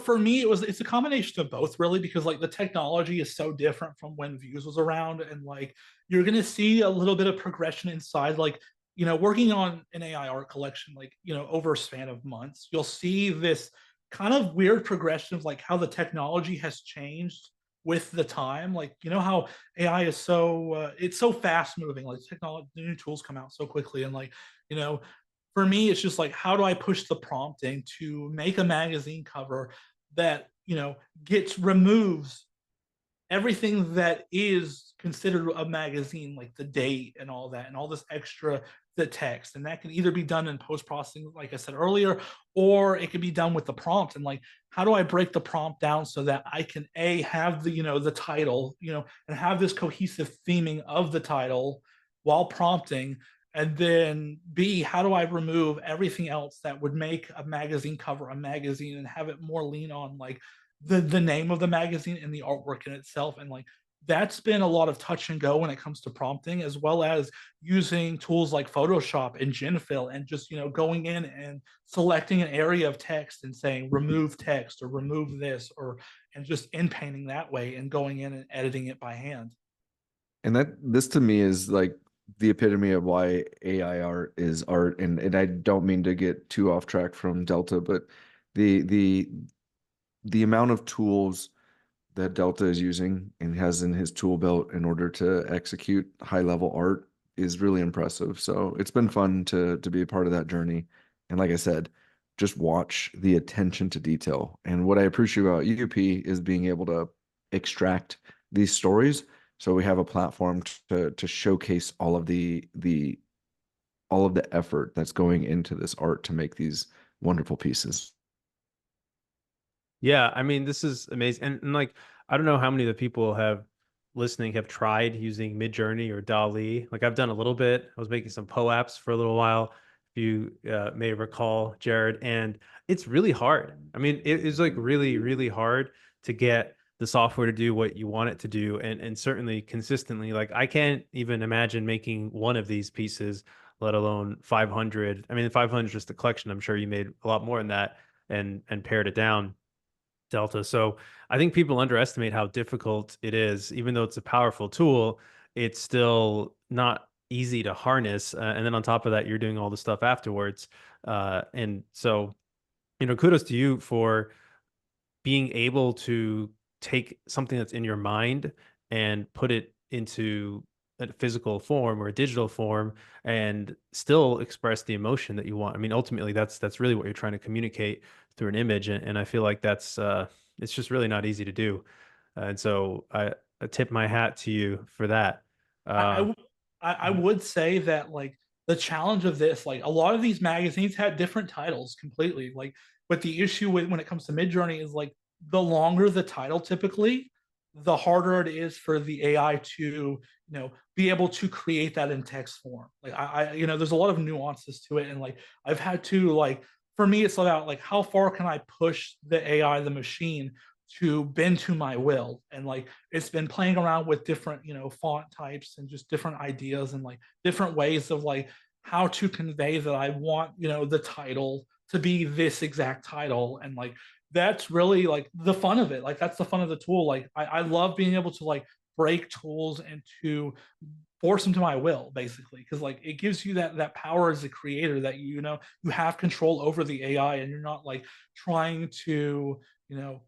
For me, it's a combination of both, really, because like the technology is so different from when Views was around, and like you're gonna see a little bit of progression inside, like working on an AI art collection, like over a span of months, you'll see this kind of weird progression of like how the technology has changed with the time. Like how AI is so it's so fast moving, like technology, new tools come out so quickly, and like you know for me, it's just like, how do I push the prompting to make a magazine cover that, gets removes everything that is considered a magazine, like the date and all that, and all this extra the text. And that can either be done in post processing, like I said earlier, or it can be done with the prompt. And like, how do I break the prompt down so that I can have the title, and have this cohesive theming of the title while prompting, and then B, how do I remove everything else that would make a magazine cover a magazine and have it more lean on like the name of the magazine and the artwork in itself. And like that's been a lot of touch and go when it comes to prompting, as well as using tools like Photoshop and Genfill, and just going in and selecting an area of text and saying remove text or remove this, or and just in painting that way and going in and editing it by hand. And this to me is like the epitome of why AI art is art. And I don't mean to get too off track from Delta, but the the the amount of tools that Delta is using and has in his tool belt in order to execute high level art is really impressive. So it's been fun to be a part of that journey. And like I said, just watch the attention to detail. And what I appreciate about UP is being able to extract these stories. So we have a platform to showcase all of the effort that's going into this art to make these wonderful pieces. Yeah, I mean, this is amazing. And like, I don't know how many of the people have listening have tried using Midjourney or DALL-E. Like I've done a little bit. I was making some apps for a little while, if you may recall, Jared, and it's really hard. I mean, it is like really, really hard to get the software to do what you want it to do, and certainly consistently. Like I can't even imagine making one of these pieces, let alone 500. I mean, 500 is just a collection. I'm sure you made a lot more than that and pared it down. Delta. So I think people underestimate how difficult it is. Even though it's a powerful tool, it's still not easy to harness. And then on top of that, you're doing all the stuff afterwards. And so, kudos to you for being able to take something that's in your mind and put it into a physical form or a digital form and still express the emotion that you want. I mean, ultimately that's really what you're trying to communicate through an image. And I feel like that's it's just really not easy to do. And so I tip my hat to you for that. I, I Uh, w- I would say that like the challenge of this, like a lot of these magazines had different titles completely. Like, but the issue with when it comes to Midjourney is like the longer the title typically, the harder it is for the AI to, be able to create that in text form. Like there's a lot of nuances to it. And like I've had to like for me, it's about like how far can I push the AI, the machine, to bend to my will. And like it's been playing around with different font types and just different ideas and like different ways of like how to convey that I want the title to be this exact title. And like that's really like the fun of it. Like that's the fun of the tool. Like I love being able to like break tools and to force them to my will, basically, because like it gives you that power as a creator, that you have control over the AI, and you're not like trying to you know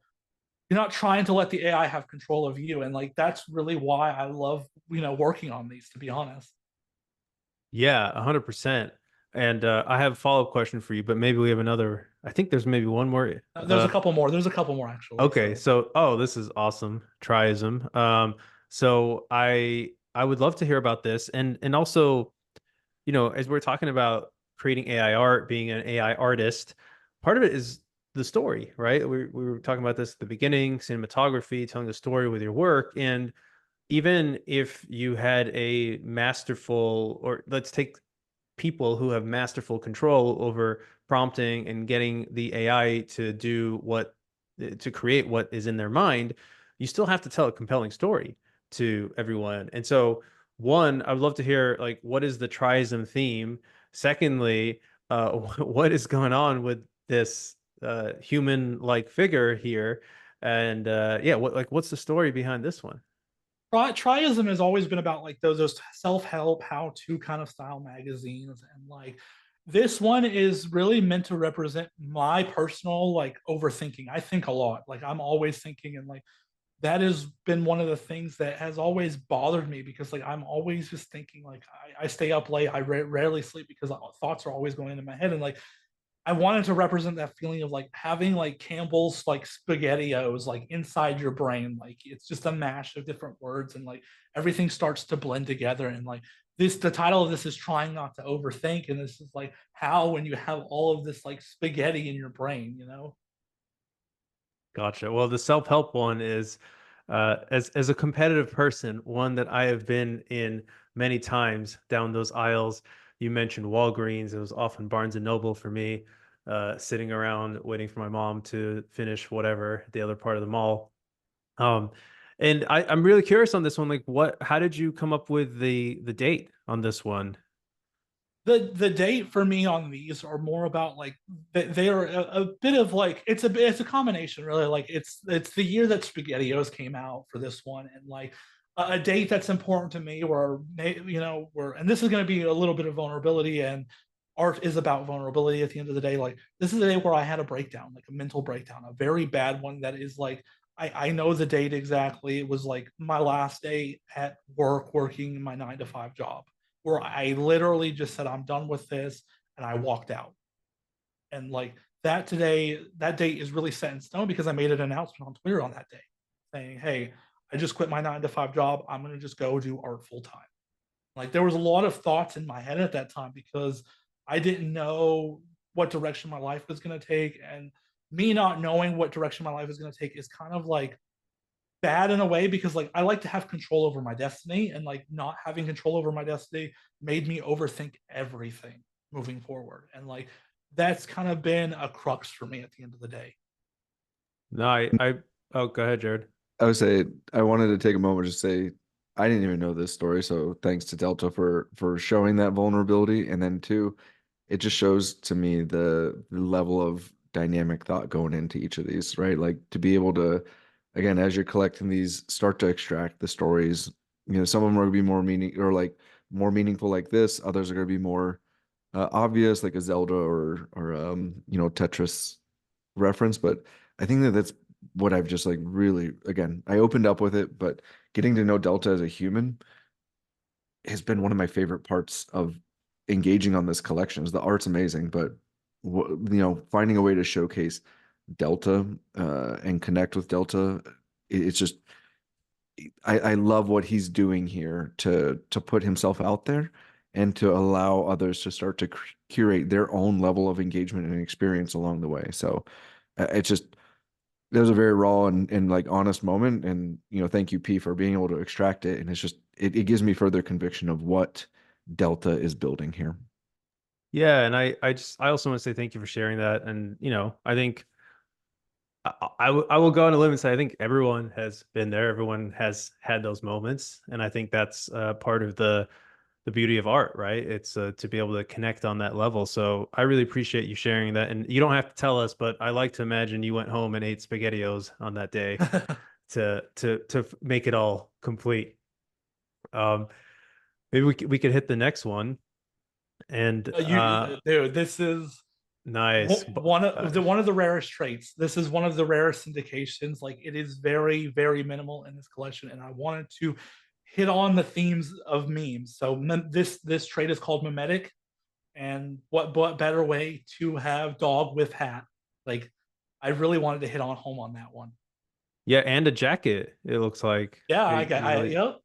you're not trying to let the AI have control of you. And like that's really why I love, working on these, to be honest. yeah, 100%. And I have a follow-up question for you, but maybe we have another. I think there's maybe one more. There's a couple more. There's a couple more actually. Okay, So so this is awesome. Tryism. So I would love to hear about this, and also, as we're talking about creating AI art, being an AI artist, part of it is the story, right? We were talking about this at the beginning, cinematography, telling the story with your work, and even if you had a masterful, or let's take people who have masterful control over prompting and getting the AI to do what to create what is in their mind, you still have to tell a compelling story to everyone. And so, one, I would love to hear like what is the Tryism theme. Secondly, what is going on with this human-like figure here? And yeah, what's the story behind this one? Tryism has always been about like those self-help, how-to kind of style magazines, and like this one is really meant to represent my personal like overthinking. I think a lot. Like I'm always thinking, and like that has been one of the things that has always bothered me because like I'm always just thinking like I stay up late. I rarely sleep because thoughts are always going into my head, and like I wanted to represent that feeling of like having like Campbell's like spaghettios like inside your brain. Like it's just a mash of different words and like everything starts to blend together. And like the title of this is trying not to overthink. And this is like how when you have all of this like spaghetti in your brain, you know? Gotcha. Well, the self-help one is, as a competitive person, one that I have been in many times down those aisles. You mentioned Walgreens. It was often Barnes and Noble for me, sitting around waiting for my mom to finish whatever the other part of the mall. Um, and I'm really curious on this one. Like, how did you come up with the date on this one? The date for me on these are more about like they are a bit of like it's a combination really like it's the year that SpaghettiOs came out for this one and like a date that's important to me where you know where and this is going to be a little bit of vulnerability and art is about vulnerability at the end of the day like this is a day where I had a breakdown like a mental breakdown a very bad one that is like I know the date exactly it was like my last day at work working my 9 to 5 job where I literally just said, I'm done with this. And I walked out. And like that today, that date is really set in stone because I made an announcement on Twitter on that day saying, hey, I just quit my 9 to 5 job. I'm going to just go do art full time. Like there was a lot of thoughts in my head at that time because I didn't know what direction my life was going to take. And me not knowing what direction my life is going to take is kind of like bad in a way because like I like to have control over my destiny and like not having control over my destiny made me overthink everything moving forward and like that's kind of been a crux for me at the end of the day. No, oh, go ahead, Jared. I would say I wanted to take a moment to say I didn't even know this story, so thanks to Delta for showing that vulnerability, and then two, it just shows to me the level of dynamic thought going into each of these, right? Like to be able to, again, as you're collecting these, start to extract the stories. You know, some of them are gonna be more meaning or like more meaningful like this. Others are gonna be more obvious, like a Zelda or you know Tetris reference. But I think that that's what I've just like really again. I opened up with it, but getting to know Delta as a human has been one of my favorite parts of engaging on this collection. Is the art's amazing, but you know, finding a way to showcase Delta and connect with Delta, it's just I love what he's doing here to put himself out there and to allow others to start to curate their own level of engagement and experience along the way. So it's just it was a very raw and like honest moment. And you know, thank you, P, for being able to extract it. And it's just it gives me further conviction of what Delta is building here. Yeah, and I also want to say thank you for sharing that. And you know, I think I will go on a limb and say I think everyone has been there. Everyone has had those moments, and I think that's part of the beauty of art, right? It's to be able to connect on that level. So I really appreciate you sharing that. And you don't have to tell us, but I like to imagine you went home and ate SpaghettiOs on that day to make it all complete. Um, maybe we could hit the next one. And Dude, this is nice. one of the rarest traits. This is one of the rarest indications. Like it is very very minimal in this collection, and I wanted to hit on the themes of memes. So this trait is called Memetic, and what better way to have dog with hat? Like I really wanted to hit on home on that one. Yeah, and a jacket. It looks like Yeah, you, I got you I really, yep.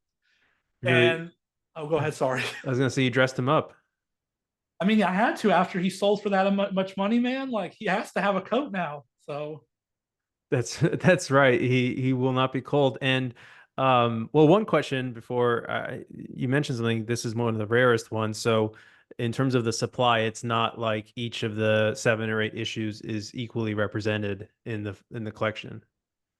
you really. And oh, go ahead. Sorry. I was gonna say you dressed him up. I mean, I had to after he sold for that much money, man. Like he has to have a coat now. So That's right. He will not be cold. And well, one question before you mentioned something. This is one of the rarest ones. So in terms of the supply, it's not like each of the 7 or 8 issues is equally represented in the collection.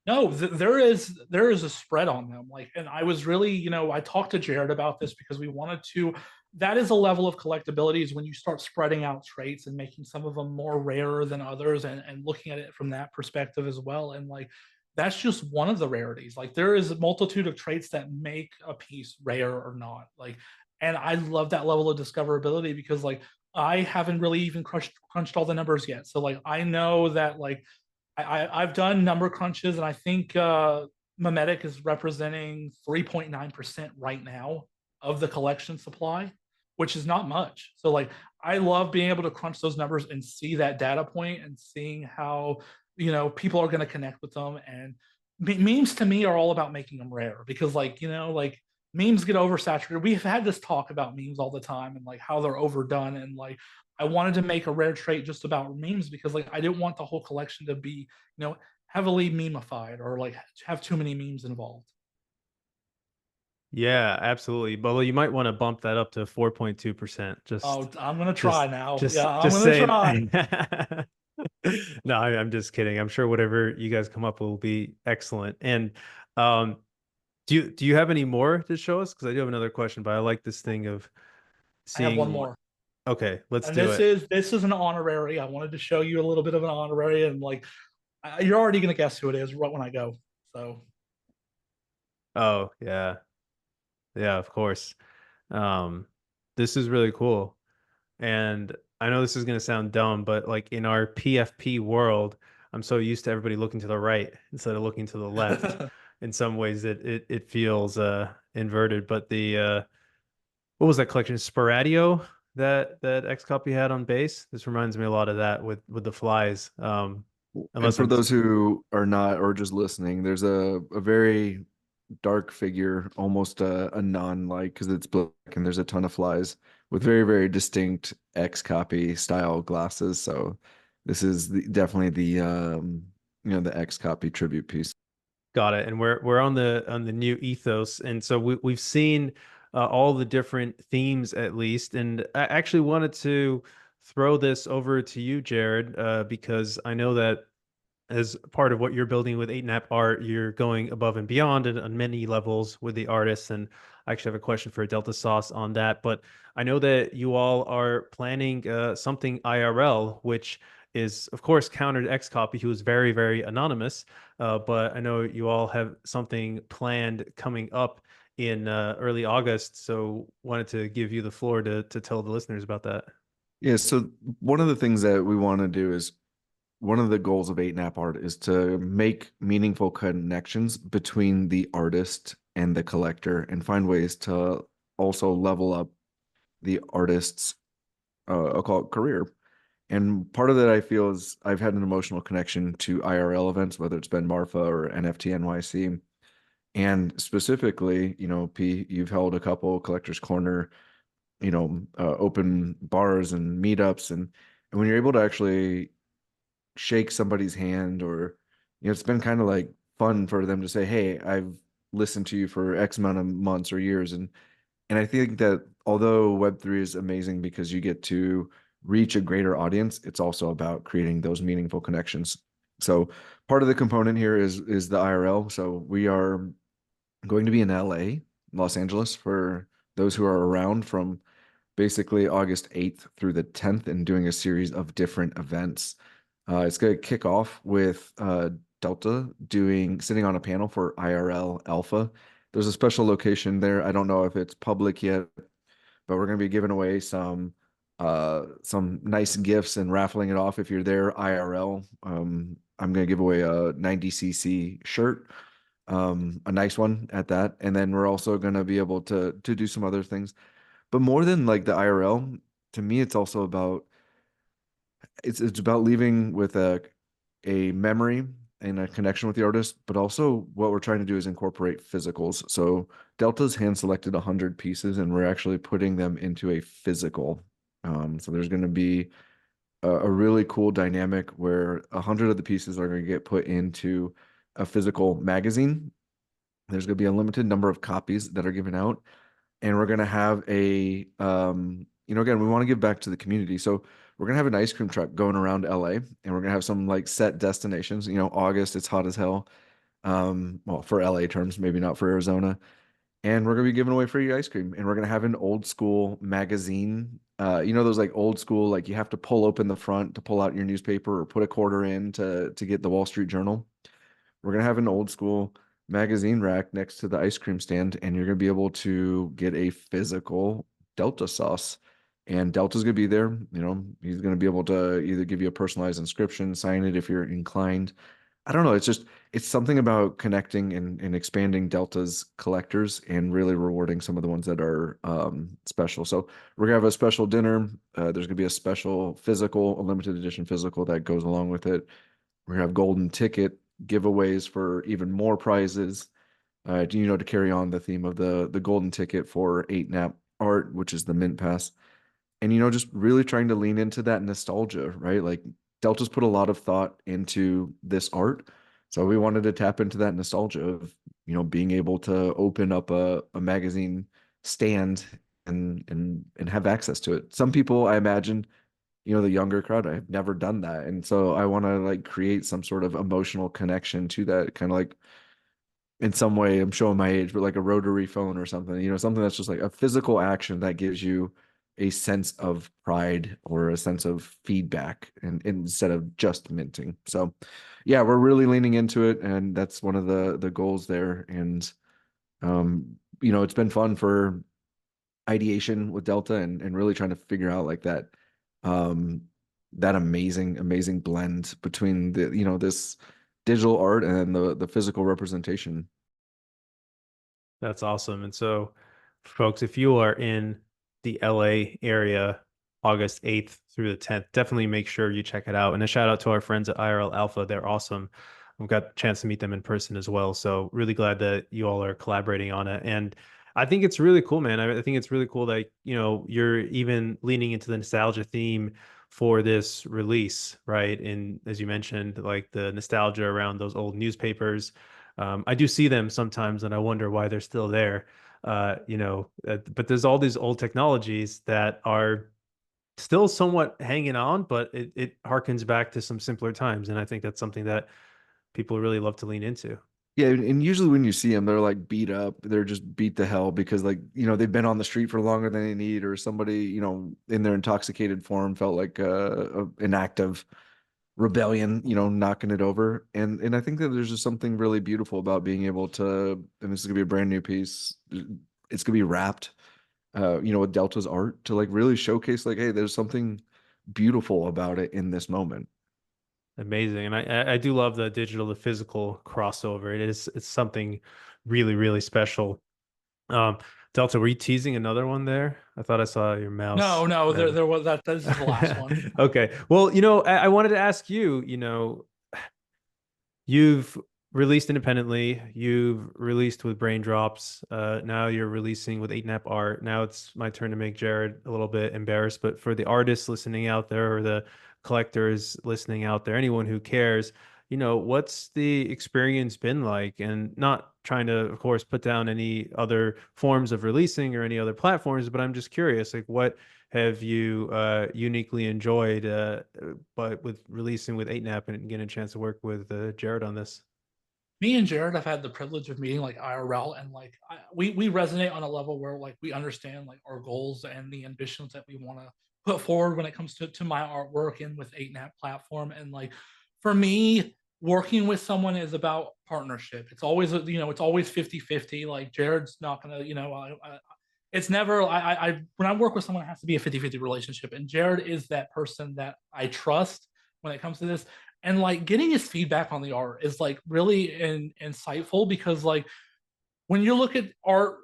No, there is a spread on them. Like, and I was really, I talked to Jared about this because we wanted to. That is a level of collectability is when you start spreading out traits and making some of them more rarer than others, and looking at it from that perspective as well. And like, that's just one of the rarities. Like, there is a multitude of traits that make a piece rare or not. Like, and I love that level of discoverability because like I haven't really even crunched all the numbers yet. So like I know that like I've done number crunches, and I think Memetic is representing 3.9% right now of the collection supply, which is not much. So like I love being able to crunch those numbers and see that data point and seeing how people are going to connect with them. And memes to me are all about making them rare because like memes get oversaturated. We've had this talk about memes all the time and like how they're overdone, and like I wanted to make a rare trait just about memes because like I didn't want the whole collection to be, heavily memeified or like have too many memes involved. Yeah, absolutely. But well, you might want to bump that up to 4.2%. Oh, I'm gonna try Just, now. just, Yeah, I'm just gonna saying. try. No, I'm just kidding. I'm sure whatever you guys come up with will be excellent. And um, do you have any more to show us? Because I do have another question, but I like this thing of I have one seeing what. more. Okay, let's And do this it. is this is an honorary. I wanted to show you a little bit of an honorary, and like you're already gonna guess who it is right when I go. So Oh, yeah. Yeah, of course. Um, this is really cool. And I know this is going to sound dumb, but like in our PFP world, I'm so used to everybody looking to the right instead of looking to the left. In some ways, it feels inverted. But the what was that collection? Sporadio that X copy had on base. This reminds me a lot of that with the flies. And Unless for I'm those who are not or just listening, there's a very dark figure, almost a non-like because it's black and there's a ton of flies with very, very distinct X copy style glasses. So this is definitely the the X copy tribute piece. got it. And we're on the new ethos, and so we've seen all the different themes at least. And I actually wanted to throw this over to you, Jared, because I know that as part of what you're building with 8nap art, you're going above and beyond and on many levels with the artists. And I actually have a question for Deltasauce on that. But I know that you all are planning something IRL, which is, of course, countered Xcopy, who is very, very anonymous. But I know you all have something planned coming up in early August. So wanted to give you the floor to tell the listeners about that. Yeah, so one of the things that we want to do is one of the goals of 8nap art is to make meaningful connections between the artist and the collector and find ways to also level up the artist's I'll call it career. And part of that I feel is I've had an emotional connection to IRL events, whether it's been Marfa or NFT NYC. And specifically, P, you've held a couple Collectors Corner, open bars and meetups. And when you're able to actually shake somebody's hand or, it's been kind of like fun for them to say, hey, I've listened to you for X amount of months or years. And I think that although Web3 is amazing because you get to reach a greater audience, it's also about creating those meaningful connections. So part of the component here is the IRL. So we are going to be in LA, Los Angeles, for those who are around from basically August 8th through the 10th and doing a series of different events. It's going to kick off with Delta sitting on a panel for IRL Alpha. There's a special location there. I don't know if it's public yet, but we're going to be giving away some nice gifts and raffling it off if you're there IRL. I'm going to give away a 90cc shirt, a nice one at that, and then we're also going to be able to do some other things. But more than like the IRL, to me, it's also about it's about leaving with a memory and a connection with the artist, but also what we're trying to do is incorporate physicals. So Delta's hand selected 100 pieces, and we're actually putting them into a physical. So there's going to be a really cool dynamic where 100 of the pieces are going to get put into a physical magazine. There's going to be a limited number of copies that are given out, and we're going to have again, we want to give back to the community. So we're gonna have an ice cream truck going around LA, and we're gonna have some like set destinations. August, it's hot as hell. Well, for LA terms, maybe not for Arizona. And we're gonna be giving away free ice cream, and we're gonna have an old school magazine. Those like old school, like you have to pull open the front to pull out your newspaper or put a quarter in to get the Wall Street Journal. We're gonna have an old school magazine rack next to the ice cream stand, and you're gonna be able to get a physical Deltasauce. And Delta's gonna be there. He's gonna be able to either give you a personalized inscription, sign it if you're inclined. I don't know. It's something about connecting and expanding Delta's collectors and really rewarding some of the ones that are special. So we're gonna have a special dinner. There's gonna be a special physical, a limited edition physical that goes along with it. We're gonna have golden ticket giveaways for even more prizes. To carry on the theme of the golden ticket for 8-nap art, which is the mint pass. And just really trying to lean into that nostalgia, right? Like Delta's put a lot of thought into this art. So we wanted to tap into that nostalgia of, being able to open up a magazine stand and have access to it. Some people, I imagine, the younger crowd, I've never done that. And so I want to like create some sort of emotional connection to that, kind of like in some way, I'm showing my age, but like a rotary phone or something, something that's just like a physical action that gives you a sense of pride or a sense of feedback and instead of just minting. So yeah, we're really leaning into it, and that's one of the goals there. And it's been fun for ideation with Delta and really trying to figure out like um that amazing blend between this digital art and the physical representation. That's awesome. And so, folks, if you are in the LA area, August 8th through the 10th, definitely make sure you check it out. And a shout out to our friends at IRL Alpha. They're awesome. We've got a chance to meet them in person as well. So, really glad that you all are collaborating on it. And I think it's really cool, man. I think it's really cool that, you're even leaning into the nostalgia theme for this release, right? And as you mentioned, like the nostalgia around those old newspapers. I do see them sometimes, and I wonder why they're still there. But there's all these old technologies that are still somewhat hanging on, but it harkens back to some simpler times, and I think that's something that people really love to lean into. Yeah, and usually when you see them, they're like beat up. They're just beat to hell because like, they've been on the street for longer than they need, or somebody, in their intoxicated form felt like an act of rebellion, knocking it over. And I think that there's just something really beautiful about being able to, and this is gonna be a brand new piece. It's gonna be wrapped, with Delta's art to like really showcase like, hey, there's something beautiful about it in this moment. Amazing, and I do love the digital to physical crossover. It's something really special. Um, Delta, were you teasing another one there? I thought I saw your mouse. No, there was that. This is the last one. Okay. Well, I wanted to ask you, you've released independently, you've released with brain drops. Now you're releasing with 8-nap art. Now it's my turn to make Jared a little bit embarrassed. But for the artists listening out there, or the collectors listening out there, anyone who cares, what's the experience been like? And not trying to, of course, put down any other forms of releasing or any other platforms, but I'm just curious, like, what have you uniquely enjoyed, but with releasing with 8-nap and getting a chance to work with Jared on this? Me and Jared have had the privilege of meeting like IRL, and like we resonate on a level where like we understand like our goals and the ambitions that we want to put forward when it comes to my artwork and with 8-nap platform. And like for me, working with someone is about partnership. It's always it's always 50-50. Like Jared's not gonna, it's never I when I work with someone, it has to be a 50-50 relationship. And Jared is that person that I trust when it comes to this. And like getting his feedback on the art is like really insightful, because like when you look at art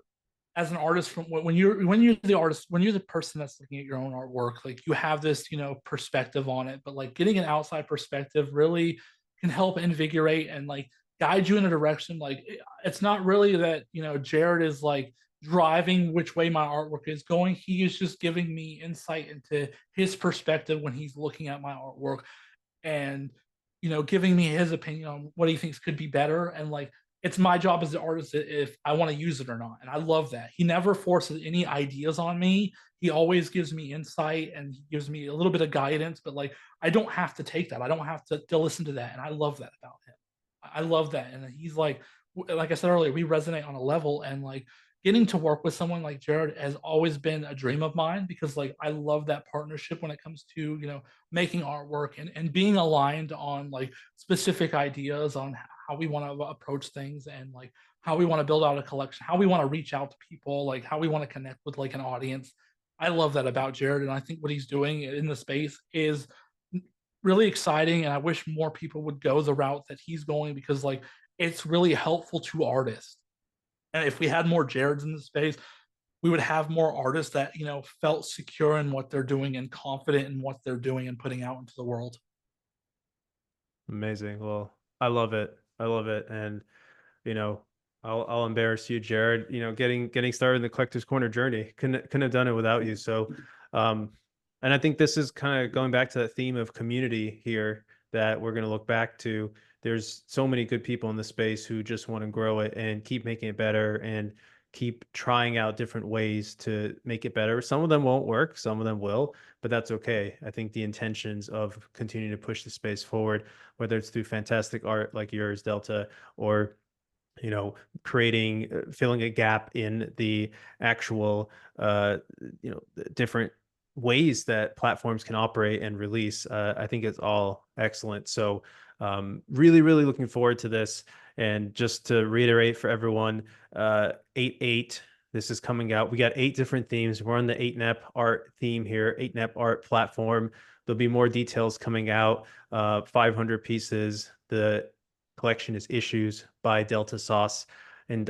as an artist, from when you're the artist, when you're the person that's looking at your own artwork, like you have this perspective on it. But like getting an outside perspective really can help invigorate and like guide you in a direction. Like it's not really that Jared is like driving which way my artwork is going. He is just giving me insight into his perspective when he's looking at my artwork, and giving me his opinion on what he thinks could be better. And like it's my job as an artist if I want to use it or not. And I love that. He never forces any ideas on me. He always gives me insight and he gives me a little bit of guidance, but like I don't have to take that. I don't have to listen to that. And I love that about him. I love that. And he's like I said earlier, we resonate on a level, and like getting to work with someone like Jared has always been a dream of mine, because like I love that partnership when it comes to, making artwork and being aligned on like specific ideas on how we want to approach things, and like how we want to build out a collection, how we want to reach out to people, like how we want to connect with like an audience. I love that about Jared, and I think what he's doing in the space is really exciting, and I wish more people would go the route that he's going, because like it's really helpful to artists. And if we had more Jareds in the space, we would have more artists that, felt secure in what they're doing and confident in what they're doing and putting out into the world. Amazing. Well, I love it. I love it. And, you know, I'll embarrass you, Jared. Getting started in the collector's corner journey. Couldn't have done it without you. So, and I think this is kind of going back to that theme of community here that we're going to look back to. There's so many good people in the space who just want to grow it and keep making it better and keep trying out different ways to make it better. Some of them won't work, some of them will, but that's okay. I think the intentions of continuing to push the space forward, whether it's through fantastic art like yours, Delta, or creating filling a gap in the actual different ways that platforms can operate and release. I think it's all excellent. So really looking forward to this. And just to reiterate for everyone, 8/8, this is coming out. We got 8 different themes. We're on the 8NEP art theme here, 8NEP art platform. There'll be more details coming out. 500 pieces. The collection is Issues by Deltasauce. And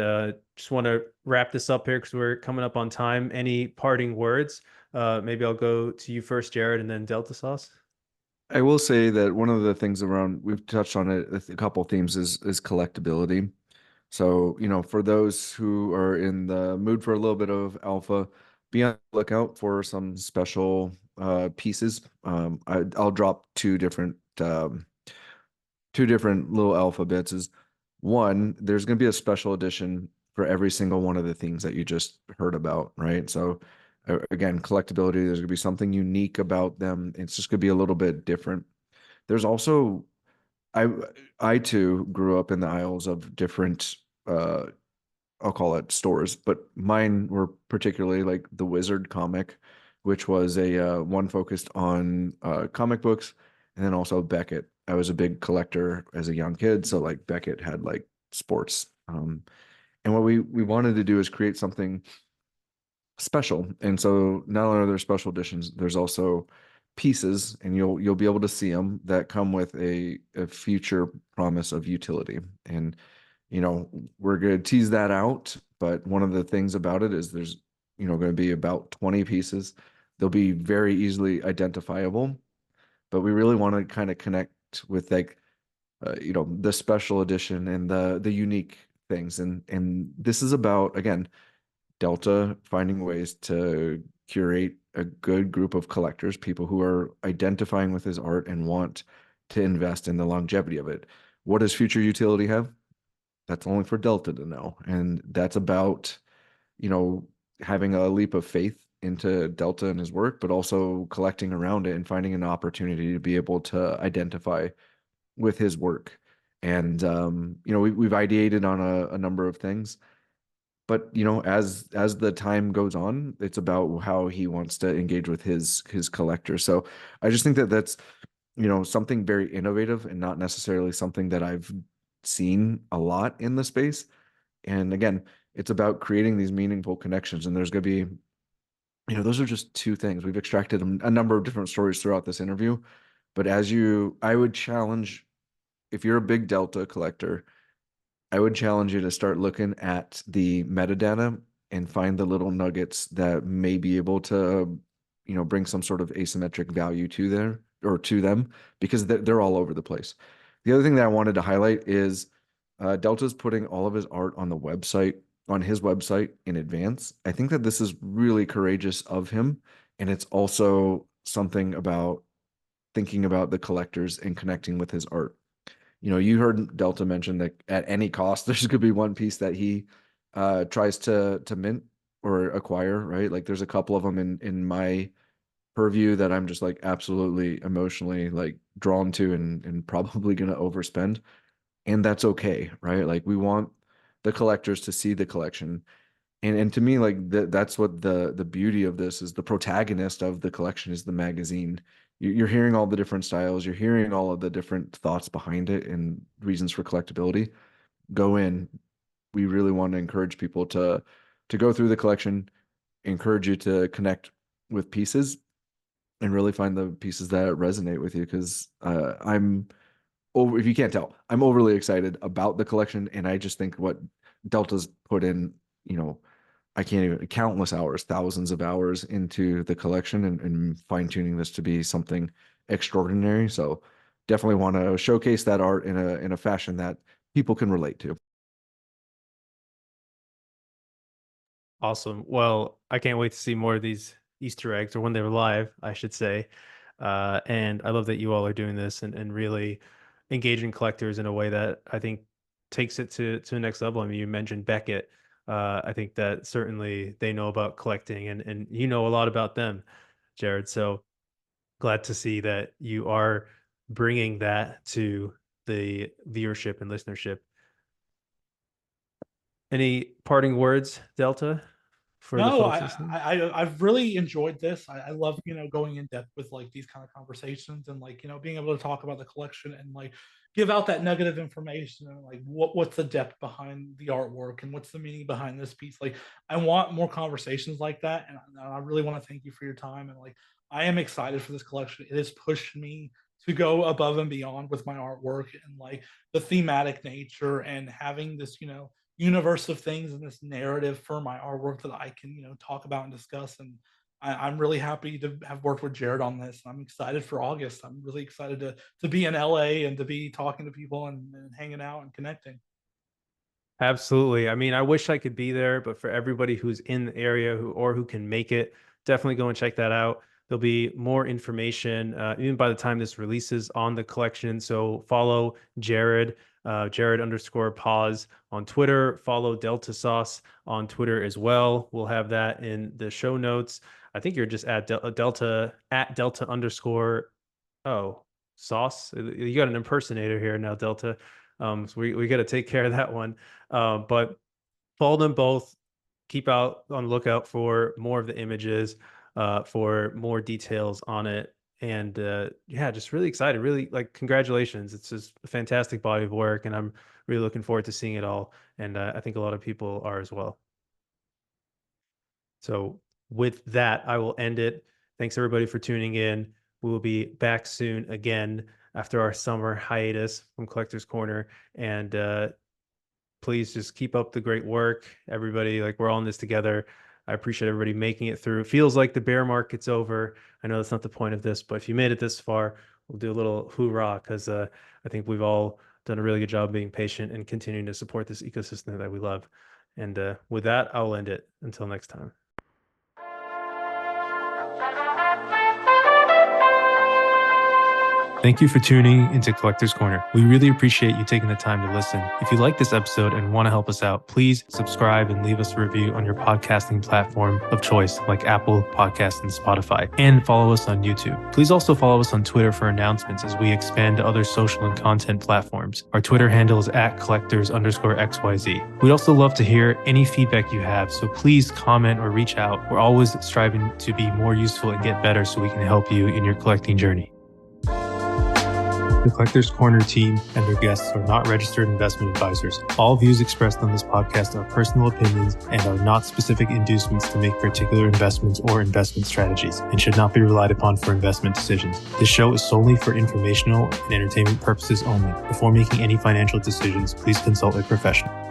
just want to wrap this up here because we're coming up on time. Any parting words? Maybe I'll go to you first, Jared, and then Deltasauce. I will say that one of the things around, we've touched on it, a couple of themes is collectability. So, for those who are in the mood for a little bit of alpha, be on the lookout for some special pieces. I'll drop two different little alpha bits. Is one, there's going to be a special edition for every single one of the themes that you just heard about, right? So again, collectability, there's going to be something unique about them. It's just going to be a little bit different. There's also, I too grew up in the aisles of different, I'll call it stores, but mine were particularly like the Wizard comic, which was a one focused on comic books, and then also Beckett. I was a big collector as a young kid, so like Beckett had like sports. And what we wanted to do is create something special. And so not only are there special editions, there's also pieces, and you'll be able to see them that come with a future promise of utility. And we're going to tease that out, but one of the things about it is there's going to be about 20 pieces. They'll be very easily identifiable, but we really want to kind of connect with like the special edition and the unique things. And this is about, again, Delta finding ways to curate a good group of collectors, people who are identifying with his art and want to invest in the longevity of it. What does future utility have? That's only for Delta to know. And that's about, having a leap of faith into Delta and his work, but also collecting around it and finding an opportunity to be able to identify with his work. And, we've ideated on a number of things, but, as the time goes on, it's about how he wants to engage with his collector. So I just think that that's, something very innovative and not necessarily something that I've seen a lot in the space. And again, it's about creating these meaningful connections. And there's going to be, those are just two things. We've extracted a number of different stories throughout this interview. But I would challenge, if you're a big Delta collector, I would challenge you to start looking at the metadata and find the little nuggets that may be able to, bring some sort of asymmetric value to them, because they're all over the place. The other thing that I wanted to highlight is Delta's putting all of his art on his website in advance. I think that this is really courageous of him. And it's also something about thinking about the collectors and connecting with his art. You heard Delta mention that at any cost, there's going to be one piece that he tries to mint or acquire, right? Like there's a couple of them in my purview that I'm just like absolutely emotionally like drawn to and probably going to overspend. And that's okay, right? Like we want the collectors to see the collection. And to me, like that's what the beauty of this is. The protagonist of the collection is the magazine. You're hearing all the different styles. You're hearing all of the different thoughts behind it and reasons for collectability. Go in. We really want to encourage people to go through the collection, encourage you to connect with pieces and really find the pieces that resonate with you. Because I'm over, if you can't tell, I'm overly excited about the collection, and I just think what Delta's put in, I can't even countless hours, thousands of hours into the collection and fine tuning this to be something extraordinary. So definitely want to showcase that art in a fashion that people can relate to. Awesome. Well, I can't wait to see more of these Easter eggs, or when they're live, I should say. And I love that you all are doing this and really engaging collectors in a way that I think takes it to the next level. I mean, you mentioned Beckett. I think that certainly they know about collecting, and you know a lot about them, Jared. So glad to see that you are bringing that to the viewership and listenership. Any parting words, Delta, for the No, folks listening? I've really enjoyed this. I love, going in depth with like these kind of conversations and like, being able to talk about the collection and like give out that nugget of information and like what's the depth behind the artwork and what's the meaning behind this piece. Like I want more conversations like that. And I really want to thank you for your time. And like I am excited for this collection. It has pushed me to go above and beyond with my artwork and like the thematic nature and having this, universe of things and this narrative for my artwork that I can, talk about and discuss. And I'm really happy to have worked with Jared on this. I'm excited for August. I'm really excited to be in LA and to be talking to people and hanging out and connecting. Absolutely. I mean, I wish I could be there, but for everybody who's in the area who can make it, definitely go and check that out. There'll be more information even by the time this releases on the collection. So follow Jared, Jared_Poz on Twitter. Follow Deltasauce on Twitter as well. We'll have that in the show notes. I think you're just at Delta _. Oh, sauce. You got an impersonator here now, Delta. So we got to take care of that one. But follow them both. Keep out on the lookout for more of the images, for more details on it. And yeah, just really excited. Really, like, congratulations. It's just a fantastic body of work, and I'm really looking forward to seeing it all. And I think a lot of people are as well. So with that, I will end it. Thanks everybody for tuning in. We will be back soon again after our summer hiatus from Collector's Corner. And please just keep up the great work, everybody. Like, we're all in this together. I appreciate everybody making it through. It feels like the bear market's over. I know that's not the point of this, but if you made it this far, we'll do a little hoorah, because I think we've all done a really good job being patient and continuing to support this ecosystem that we love. And with that, I'll end it. Until next time. Thank you for tuning into Collector's Corner. We really appreciate you taking the time to listen. If you like this episode and want to help us out, please subscribe and leave us a review on your podcasting platform of choice, like Apple Podcasts and Spotify, and follow us on YouTube. Please also follow us on Twitter for announcements as we expand to other social and content platforms. Our Twitter handle is @collectors_XYZ. We'd also love to hear any feedback you have, so please comment or reach out. We're always striving to be more useful and get better so we can help you in your collecting journey. The Collector's Corner team and their guests are not registered investment advisors. All views expressed on this podcast are personal opinions and are not specific inducements to make particular investments or investment strategies, and should not be relied upon for investment decisions. This show is solely for informational and entertainment purposes only. Before making any financial decisions, please consult a professional.